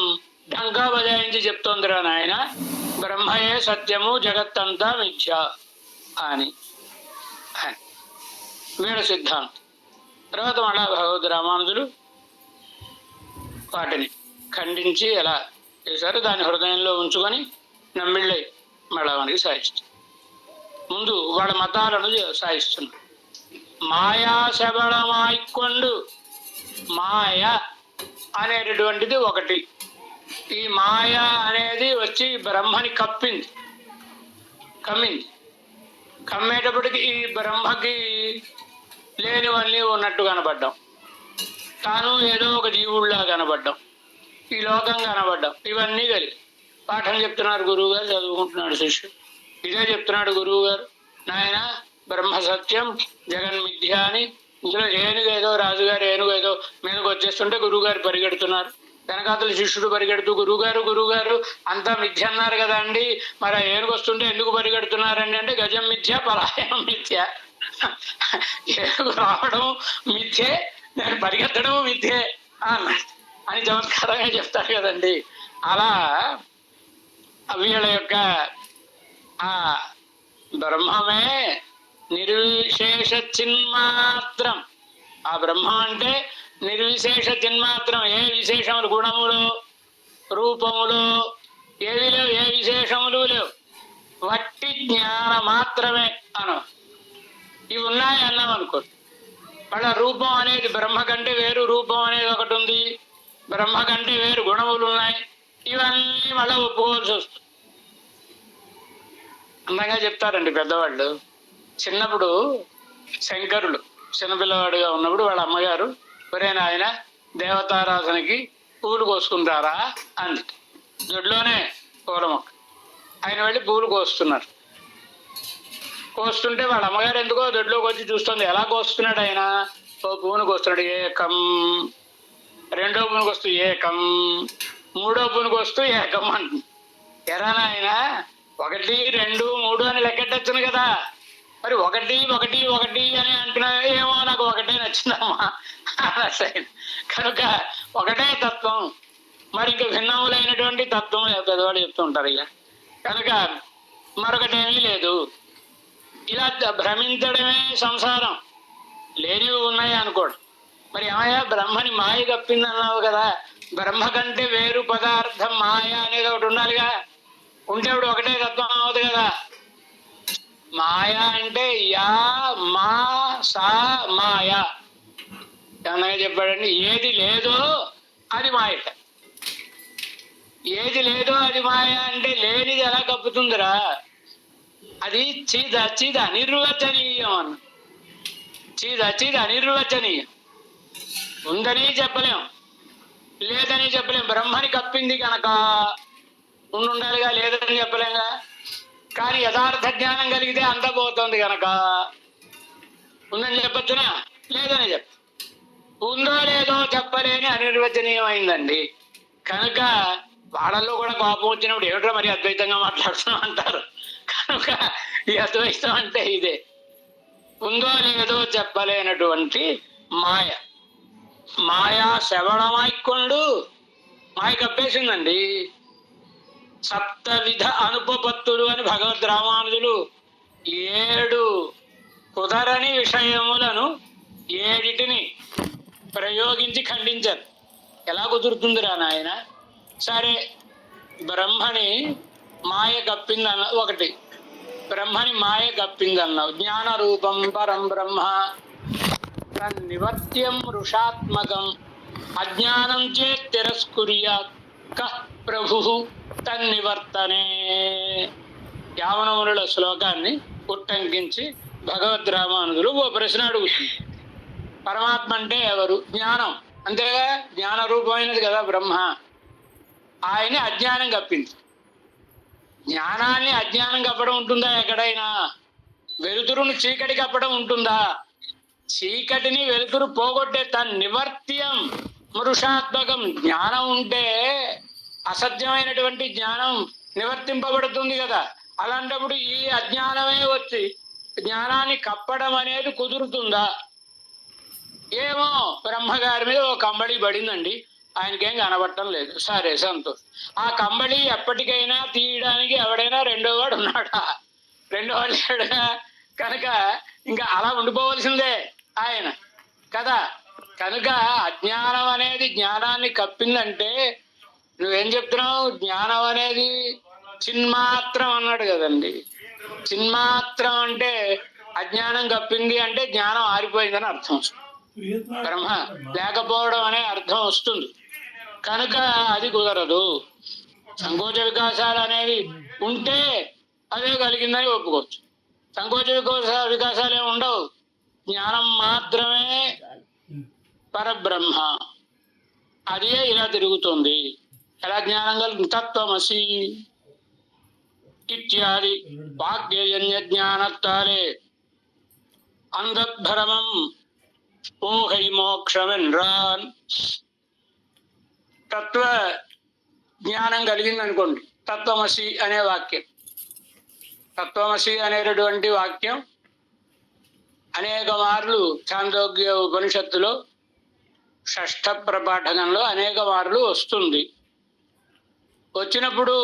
Speaker 1: ఢంకా బజాయించి చెప్తోందిరా నాయన, బ్రహ్మయే సత్యము, జగత్తంతా మిథ్య అని వీడ సిద్ధాంతం. తర్వాత మళ్ళా భగవద్ రామానుజులు వాటిని ఖండించి ఎలా చేశారు దాన్ని హృదయంలో ఉంచుకొని నమ్మిళ్ళై మళ్ళా మనకి సాయిస్తారు. ముందు వాళ్ళ మతాలను సాయిస్తున్నారు. మాయా శబళమాయికొండు, మాయ అనేటటువంటిది ఒకటి. ఈ మాయ అనేది వచ్చి బ్రహ్మని కమ్మేటప్పటికి ఈ బ్రహ్మకి లేనివన్నీ ఉన్నట్టు కనబడ్డాం, తాను ఏదో ఒక జీవుల్లా కనబడ్డాం, ఈ లోకం కనబడ్డాం. ఇవన్నీ కలిగి పాఠం చెప్తున్నారు గురువు గారు, చదువుకుంటున్నాడు శిష్యుడు. ఇదే చెప్తున్నాడు గురువు గారు, నాయన బ్రహ్మ సత్యం జగన్మిథ్య అని. ఇందులో ఏనుగేదో రాజుగారు ఏనుగేదో మీదకి వచ్చేస్తుంటే గురువుగారు పరిగెడుతున్నారు, వెనకాతలు శిష్యుడు పరిగెడుతూ గురువుగారు అంతా మిథ్య అన్నారు కదా అండి, మరి ఏనుగు వస్తుంటే ఎందుకు పరిగెడుతున్నారండి అంటే గజం మిథ్య పలాయనం మిథ్య. ఏనుగు రావడం మిథ్యే, నేను పరిగెత్తడం మిథ్యే అని చమత్కారంగా చెప్తారు కదండి. అలా వీళ్ళ యొక్క ఆ బ్రహ్మమే నిర్విశేష చిన్మాత్రం. ఆ బ్రహ్మం అంటే నిర్విశేష చిన్మాత్రం. ఏ విశేషములు, గుణములు రూపములు ఏవి లేవు, ఏ విశేషములు లేవు, వట్టి జ్ఞాన మాత్రమే అను. ఇవి ఉన్నాయి అన్నాం అనుకో, మళ్ళా రూపం అనేది బ్రహ్మ కంటే వేరు, రూపం అనేది ఒకటి ఉంది, బ్రహ్మ కంటే వేరు గుణములు ఉన్నాయి, ఇవన్నీ మళ్ళీ ఒప్పుకోవాల్సి వస్తుంది. అందంగా చెప్తారండి పెద్దవాళ్ళు. చిన్నప్పుడు శంకరులు చిన్నపిల్లవాడిగా ఉన్నప్పుడు వాళ్ళ అమ్మగారు, ఒరే నాయన దేవతారాధనకి పూలు కోసుకుంటారా అంది. దొడ్లోనే పూల మొక్క, ఆయన వెళ్ళి పూలు కోస్తున్నారు. కోస్తుంటే వాళ్ళ అమ్మగారు ఎందుకో దొడ్లోకి వచ్చి చూస్తుంది. ఎలా కోస్తున్నాడు ఆయన? ఓ పువ్వును కోస్తున్నాడు, ఏకం. రెండో పువ్వునికి వస్తూ ఏకం, మూడో పువ్వునికి వస్తూ ఏకం అంటుంది. ఎరానా ఆయన 1, 2, 3 అని లెక్కెట్టచ్చును కదా, మరి 1, 1, 1 అని అంటున్నా. ఏమో నాకు ఒకటే నచ్చిందమ్మా అన్నట్టు. కనుక ఒకటే తత్వం, మరి ఇంకా భిన్నములైనటువంటి తత్వం పెద్దవాళ్ళు చెప్తూ ఉంటారు. ఇక కనుక మరొకటేమీ లేదు. ఇలా భ్రమించడమే సంసారం, లేనివి ఉన్నాయి అనుకోడు. మరి ఏమయ్యా బ్రహ్మని మాయ కప్పింది అన్నావు కదా, బ్రహ్మ కంటే వేరు పదార్థం మాయ అనేది ఒకటి ఉండాలిగా, ఉంటే ఇప్పుడు ఒకటే తత్వం అవ్వదు కదా. మాయ అంటే యా మా సా మాయ అన్నగా చెప్పాడండి. ఏది లేదో అది మాయట. ఏది లేదో అది మాయ అంటే లేనిది ఎలా కప్పుతుందిరా? అది చీద అనిర్వచనీయం అన్న. చీద అనిర్వచనీయం. ఉందని చెప్పలేం, లేదని చెప్పలేం. బ్రహ్మని కప్పింది కనుక ఉండాలిగా, లేదని చెప్పలేంగా. కానీ యథార్థ జ్ఞానం కలిగితే అంత పోతుంది కనుక ఉందని చెప్పచ్చునా? లేదని చెప్ప. ఉందో లేదో చెప్పలేని అనిర్వచనీయం అయిందండి. కనుక వాళ్ళల్లో కూడా కోపం వచ్చినప్పుడు ఏమిటో మరి అద్వైతంగా మాట్లాడుతున్నాం అంటారు. కనుక ఈ అద్వైతం అంటే ఇదే, ఉందో లేదో చెప్పలేనటువంటి మాయ. మాయా శ్రవణమాయికొండు మాయ కప్పేసిందండి. సప్తవిధ అనుపపత్తులు అని భగవద్ రామానుజులు 7 కుదరని విషయములను 7టిని ప్రయోగించి ఖండించారు. ఎలా కుదురుతుందిరా నాయన? సరే, బ్రహ్మని మాయ కప్పిందన్న ఒకటి, బ్రహ్మని మాయ కప్పిందన్నావు. జ్ఞాన రూపం పరం బ్రహ్మ తన్నివర్త్యం ఋషాత్మకం అజ్ఞానం చేత్ తిరస్కుర్యాత్ కః ప్రభుః తన్నివర్తనే. యావనమునుల శ్లోకాన్ని ఉట్టంకించి భగవద్ రామానుజులు ఓ ప్రశ్న అడుగుతుంది. పరమాత్మ అంటే ఎవరు? జ్ఞానం, అంతేగా. జ్ఞాన రూపమైనది కదా బ్రహ్మ. ఆయన్ని అజ్ఞానం కప్పింది. జ్ఞానాన్ని అజ్ఞానం కప్పడం ఉంటుందా ఎక్కడైనా? వెలుతురును చీకటి కప్పడం ఉంటుందా? చీకటిని వెలుతురు పోగొట్టే తన్నివర్త్యం మృషాత్మకం. జ్ఞానం ఉంటే అసత్యమైనటువంటి జ్ఞానం నివర్తింపబడుతుంది కదా. అలాంటప్పుడు ఈ అజ్ఞానమే వచ్చి జ్ఞానాన్ని కప్పడం అనేది కుదురుతుందా? ఏమో, బ్రహ్మగారి మీద ఓ కంబళి పడిందండి, ఆయనకేం కనబడటం లేదు. సరే, సంతోషం. ఆ కంబళి ఎప్పటికైనా తీయడానికి ఎవడైనా రెండో వాడు ఉన్నాడా? రెండో వాడు లేడుగా. కనుక ఇంకా అలా ఉండిపోవలసిందే ఆయన కదా. కనుక అజ్ఞానం అనేది జ్ఞానాన్ని కప్పిందంటే నువ్వేం చెప్తున్నావు? జ్ఞానం అనేది చిన్మాత్రం అన్నాడు కదండి. చిన్మాత్రం అంటే అజ్ఞానం కప్పింది అంటే జ్ఞానం ఆరిపోయిందని అర్థం వస్తుంది. బ్రహ్మ లేకపోవడం అనే అర్థం వస్తుంది. కనుక అది కుదరదు. సంకోచ వికాసాలు అనేవి ఉంటే అదే కలిగిందని ఒప్పుకోవచ్చు. సంకోచ వికాసాలు ఏమి ఉండవు. జ్ఞానం మాత్రమే పరబ్రహ్మ. అదే ఇలా తిరుగుతుంది. ఎలా జ్ఞానం కలిగి తత్వమసి ఇత్యాది వాక్యజన్య జ్ఞానత్తాలే అంధభ్రమం ఓహై మోక్షమెన్రాన్. తత్వ జ్ఞానం కలిగిందనుకోండి, తత్వమసి అనే వాక్యం. తత్వమసి అనేటటువంటి వాక్యం అనేక మార్లు చాందోగ్య ఉపనిషత్తులో షష్ఠ ప్రపాఠకంలో అనేక మార్లు వస్తుంది. వచ్చినప్పుడు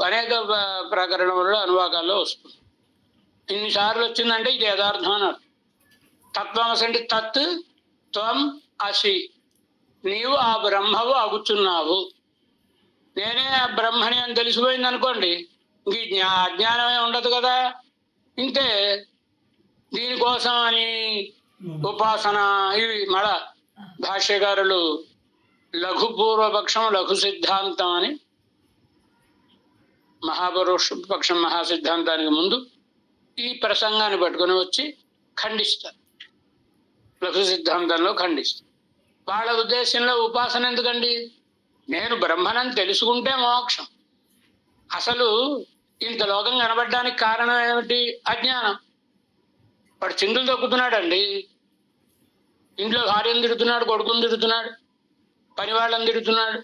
Speaker 1: అనేక ప్రకరణములలో అనువాకాల్లో వస్తుంది. ఇన్నిసార్లు వచ్చిందంటే ఇది యథార్థం అని అర్థం. తత్వమసి అంటే తత్ త్వం అసి, నీవు ఆ బ్రహ్మవు అగుచున్నావు. నేనే ఆ బ్రహ్మని అని తెలిసిపోయింది అనుకోండి, ఇంక అజ్ఞానమే ఉండదు కదా. ఇంతే, దీనికోసం అని ఉపాసన ఇవి మళ్ళా భాష్యకారులు లఘు పూర్వపక్షం లఘు సిద్ధాంతం అని మహాపక్షం మహాసిద్ధాంతానికి ముందు ఈ ప్రసంగాన్ని పట్టుకొని వచ్చి ఖండిస్తారు. లఘు సిద్ధాంతంలో ఖండిస్తారు. వాళ్ళ ఉద్దేశంలో ఉపాసన ఎందుకండి? నేను బ్రహ్మనని తెలుసుకుంటే మోక్షం. అసలు ఇంత లోకం కనబడడానికి కారణం ఏమిటి? అజ్ఞానం. వాడు చిందులు తొక్కుతున్నాడండి. ఇంట్లో భార్యను తిడుతున్నాడు, కొడుకుని తిడుతున్నాడు, పని వాళ్ళని తిడుతున్నాడు.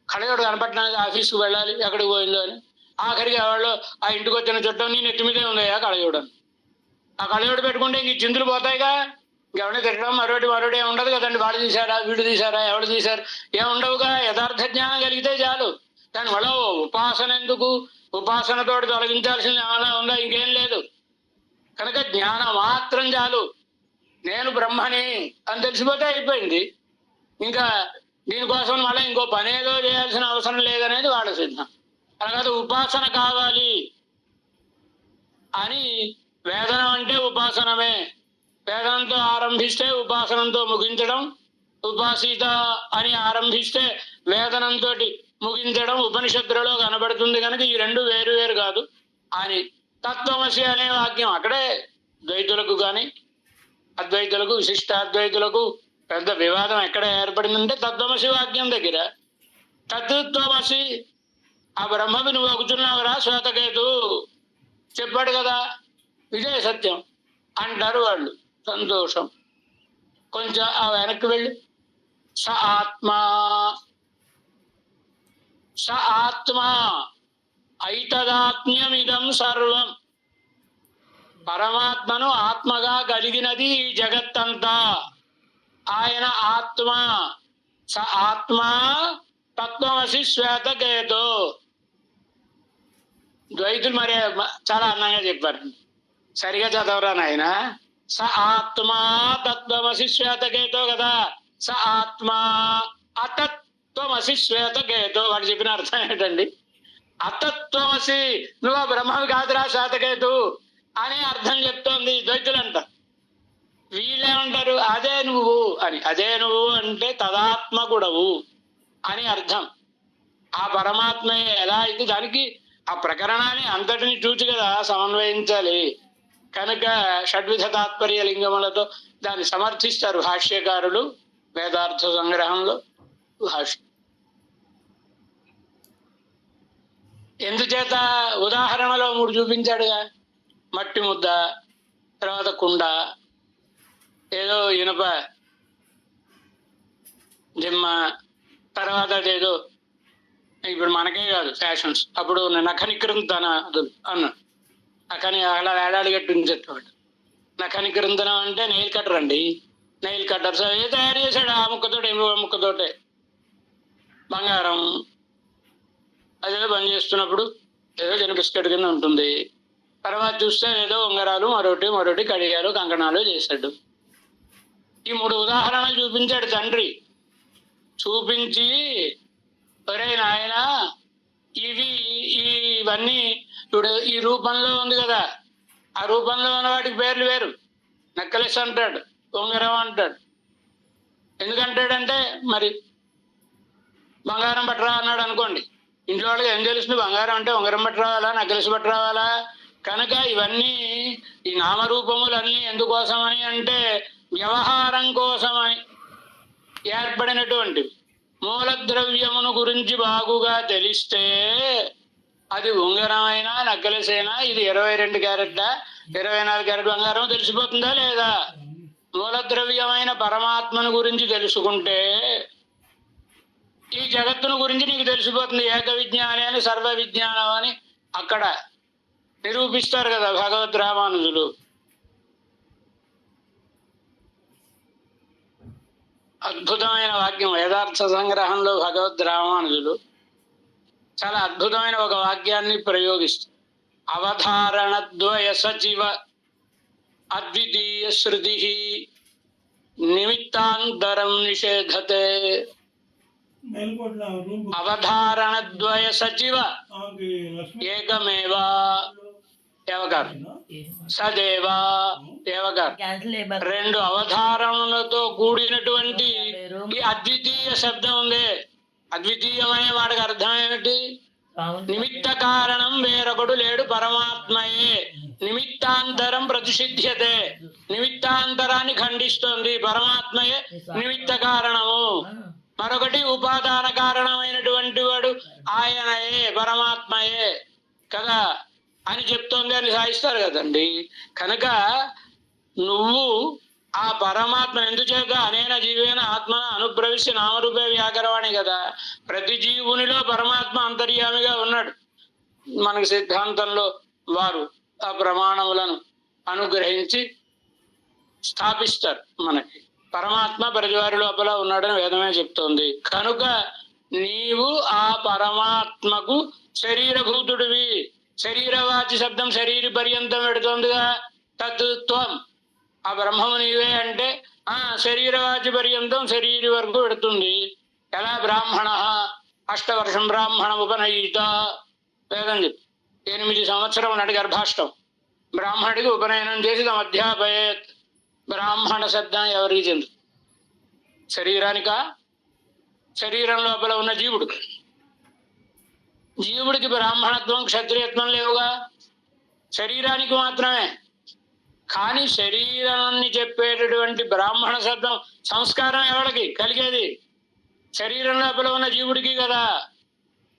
Speaker 1: కళయోడు కనపడడానికి ఆఫీస్కి వెళ్ళాలి, ఎక్కడికి పోయిందో అని. ఆఖరికి వాళ్ళు ఆ ఇంటికి వచ్చిన చుట్టం నీ నెత్తి మీదే ఉందయ్యా కళయోడు అని. ఆ కళయోడు పెట్టుకుంటే ఇంక చిందులు పోతాయిగా. ఇంకెవరిని తిట్టడం మరొకటి ఏమి ఉండదు కదండి. వాళ్ళు తీశారా, వీడు తీశారా, ఎవరు తీశారు, ఏముండవుగా. యథార్థ జ్ఞానం కలిగితే చాలు. దానివల్ల ఉపాసన ఎందుకు? ఉపాసనతో తొలగించాల్సింది ఏమైనా ఉందా? ఇంకేం లేదు. కనుక జ్ఞానం మాత్రం చాలు. నేను బ్రహ్మని అని తెలిసిపోతే అయిపోయింది. ఇంకా దీనికోసం మళ్ళీ ఇంకో పనేదో చేయాల్సిన అవసరం లేదనేది వాళ్ళ సిద్ధం. అలాగే ఉపాసన కావాలి అని, వేదనం అంటే ఉపాసనమే. వేదనంతో ఆరంభిస్తే ఉపాసనంతో ముగించడం, ఉపాసీత అని ఆరంభిస్తే వేదనంతో ముగించడం ఉపనిషత్తులలో కనబడుతుంది. కనుక ఈ రెండు వేరు వేరు కాదు అని తత్వమసి అనే వాక్యం అక్కడే ద్వైతులకు కానీ అద్వైతులకు విశిష్టాద్వైతులకు పెద్ద వివాదం ఎక్కడ ఏర్పడిందంటే తత్వమసి వాక్యం దగ్గర. తత్వమసి, ఆ బ్రహ్మవి నువ్వు అగుతున్నావురా శ్వేతకేతు చెప్పాడు కదా, ఇదే సత్యం అంటారు వాళ్ళు. సంతోషం. కొంచెం ఆ వెనక్కి వెళ్ళి స ఆత్మా ఐతదాత్మ్యమిదం సర్వం. పరమాత్మను ఆత్మగా కలిగినది ఈ జగత్తంతా. ఆయన ఆత్మ. స ఆత్మా తత్వమసి శ్వేతకేతో. ద్వైతులు మరి చాలా అందంగా చెప్పారు. సరిగా చదవరా నాయన. స ఆత్మా తత్వమసి శ్వేతకేతో కదా. స ఆత్మా అతత్వమసి శ్వేతకేతో. వాడు చెప్పిన అర్థం ఏంటండి? అతత్వమసి, నువ్వు ఆ బ్రహ్మవి కాదురా శ్వేతకేతు అని అర్థం చెప్తోంది ద్వైతులంట. వీళ్ళేమంటారు? అదే నువ్వు అని. అదే నువ్వు అంటే తదాత్మకుడవు అని అర్థం. ఆ పరమాత్మ ఎలా అయితే దానికి ఆ ప్రకరణాన్ని అంతటిని చూచి కదా సమన్వయించాలి. కనుక షడ్విధ తాత్పర్య లింగములతో దాన్ని సమర్థిస్తారు భాష్యకారులు వేదార్థ సంగ్రహంలో. భాష్యం ఎందుచేత? ఉదాహరణలో 3 చూపించాడుగా. మట్టి ముద్ద, తర్వాత కుండ, ఏదో ఇనుప దిమ్మ, తర్వాత అదేదో ఇప్పుడు మనకే కాదు ఫ్యాషన్స్. అప్పుడు నఖనికృంతన అన్నాడు. నఖని అలా వేలాడి కట్టి ఉంచేవాడు. నఖనికృంతనం అంటే నెయిల్ కట్టర్ అండి. నెయిల్ కట్టర్స్ ఏ తయారు చేశాడు ఆ ముక్కతోటి, ముక్కతోటే. బంగారం అదేదో పని చేస్తున్నప్పుడు ఏదో చిన్న బిస్కెట్ కింద ఉంటుంది. తర్వాత చూస్తే ఏదో ఉంగరాలు మరొకటి కడియాలు కంకణాలు చేశాడు. ఈ 3 ఉదాహరణలు చూపించాడు తండ్రి. చూపించి, ఒరే నాయన ఇవన్నీ ఇప్పుడు ఈ రూపంలో ఉంది కదా, ఆ రూపంలో ఉన్న వాటికి పేర్లు వేరు. నెక్లెస్ అంటాడు, ఉంగరం అంటాడు. ఎందుకంటాడంటే మరి బంగారం పట్టరా అన్నాడు అనుకోండి. ఇంట్లో వాళ్ళకి ఏం తెలుస్తుంది? బంగారం అంటే ఉంగరం పట్టు రావాలా, నెక్లెస్ పట్టు రావాలా? కనుక ఇవన్నీ ఈ నామరూపములన్నీ ఎందుకోసమని అంటే వ్యవహారం కోసమని ఏర్పడినటువంటివి. మూలద్రవ్యమును గురించి బాగుగా తెలిస్తే అది ఉంగరం అయినా నెక్లెస్ అయినా ఇది 22 క్యారెట్లా 24 క్యారెట్ బంగారం తెలిసిపోతుందా లేదా? మూలద్రవ్యమైన పరమాత్మను గురించి తెలుసుకుంటే ఈ జగత్తును గురించి నీకు తెలిసిపోతుంది. ఏక విజ్ఞాని అని సర్వ విజ్ఞానం అని అక్కడ నిరూపిస్తారు కదా భగవద్ రామానుజులు. అద్భుతమైన వాక్యం యథార్థ సంగ్రహంలో భగవద్ రామానుజులు చాలా అద్భుతమైన ఒక వాక్యాన్ని ప్రయోగిస్తారు. అవధారణద్వయ సచివ అద్వితీయ శృతి నిమిత్తాంతరం నిషేధతే. అవధారణద్వయ సచివ ఏకమేవ. ఒక దేవగారు, సదేవా దేవగారు.
Speaker 2: క్యాన్సిల్ చేయబాకు.
Speaker 1: 2 అవధారణలతో కూడినటువంటి ఈ అద్వితీయ శబ్దం ఉంది. అద్వితీయమనే వాడికి అర్థం ఏమిటి? నిమిత్త కారణం వేరొకడు లేడు పరమాత్మయే. నిమిత్తాంతరం ప్రతిషిధ్యతే. నిమిత్తాంతరాన్ని ఖండిస్తోంది. పరమాత్మయే నిమిత్త కారణము. మరొకటి ఉపాదాన కారణమైనటువంటి వాడు ఆయనయే, పరమాత్మయే కదా అని చెప్తోంది అని సాయిస్తారు కదండి. కనుక నువ్వు ఆ పరమాత్మ ఎందుచేత అనేన జీవేన ఆత్మన అనుప్రవిశ్య నామరూపే వ్యాకరవాణి కదా. ప్రతి జీవునిలో పరమాత్మ అంతర్యామిగా ఉన్నాడు. మనకి సిద్ధాంతంలో వారు ఆ ప్రమాణములను అనుగ్రహించి స్థాపిస్తారు. మనకి పరమాత్మ ప్రతివారి లోపల ఉన్నాడని వేదమే చెప్తోంది. కనుక నీవు ఆ పరమాత్మకు శరీరభూతుడివి. శరీరవాచి శబ్దం శరీర పర్యంతం పెడుతోందిగా. తత్వం ఆ బ్రహ్మము నీవే అంటే శరీరవాచి పర్యంతం శరీర వరకు పెడుతుంది. ఎలా? బ్రాహ్మణ 8 వర్షం బ్రాహ్మణ ఉపనయీత వేదం చెప్పి 8 సంవత్సరం నాటి గర్భాష్టం బ్రాహ్మణుడికి ఉపనయనం చేసి తమ అధ్యాపయేత్. బ్రాహ్మణ శబ్దం ఎవరికి చెందు? శరీరానికా? శరీరం లోపల ఉన్న జీవుడు. జీవుడికి బ్రాహ్మణత్వం క్షత్రియత్వం లేవుగా, శరీరానికి మాత్రమే. కానీ శరీరాన్ని చెప్పేటటువంటి బ్రాహ్మణ శబ్దం సంస్కారం ఎవరికి కలిగేది? శరీరం లోపల ఉన్న జీవుడికి కదా.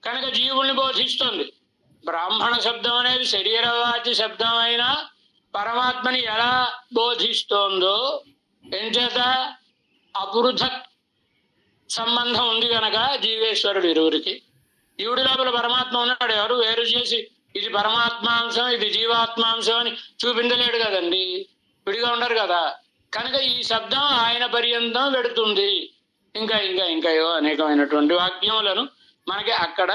Speaker 1: కనుక జీవుల్ని బోధిస్తుంది. బ్రాహ్మణ శబ్దం అనేది శరీరవాచి శబ్దం అయినా పరమాత్మని ఎలా బోధిస్తోందో ఎంచేత అపృథ సంబంధం ఉంది కనుక జీవేశ్వరుడు ఇరువురికి. జీవుడి లోపల పరమాత్మ ఉన్నాడు. ఎవరు వేరు చేసి ఇది పరమాత్మాంశం ఇది జీవాత్మాంశం అని చూపించలేడు కదండి. విడిగా ఉండరు కదా. కనుక ఈ శబ్దం ఆయన పర్యంతం పెడుతుంది. ఇంకా ఇంకా ఇంకా అనేకమైనటువంటి వాక్యములను మనకి అక్కడ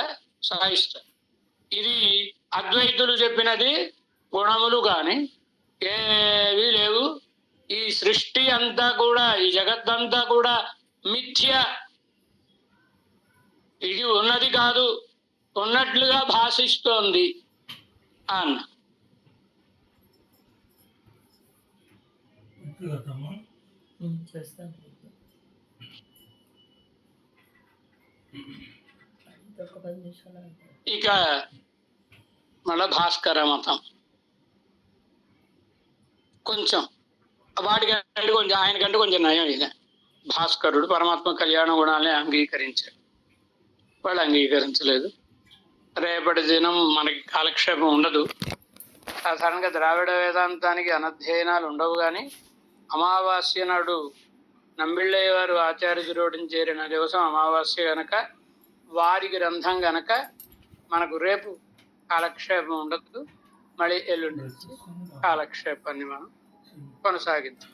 Speaker 1: సాయిస్తారు. ఇది అద్వైతులు చెప్పినది. గుణములు కానీ ఏవి లేవు. ఈ సృష్టి అంతా కూడా, ఈ జగత్తంతా కూడా మిథ్య. ఇది ఉన్నది కాదు, ఉన్నట్లుగా భాషిస్తోంది అన్న. ఇక మళ్ళా భాస్కర మతం కొంచెం వాటికంటే కొంచెం ఆయనకంటే కొంచెం నయం. ఇక భాస్కరుడు పరమాత్మ కళ్యాణ గుణాలని అంగీకరించాడు, వాళ్ళు అంగీకరించలేదు. రేపటి దినం మనకి కాలక్షేపం ఉండదు. సాధారణంగా ద్రావిడ వేదాంతానికి అనధ్యయనాలు ఉండవు. కానీ అమావాస్య నాడు నంబిళ్ళయ్య వారు ఆచార్యుడిని చేరిన దివసం అమావాస్య గనక వారి గ్రంథం గనక మనకు రేపు కాలక్షేపం ఉండదు. మళ్ళీ ఎల్లుండి కాలక్షేపాన్ని మనం కొనసాగిద్దాం.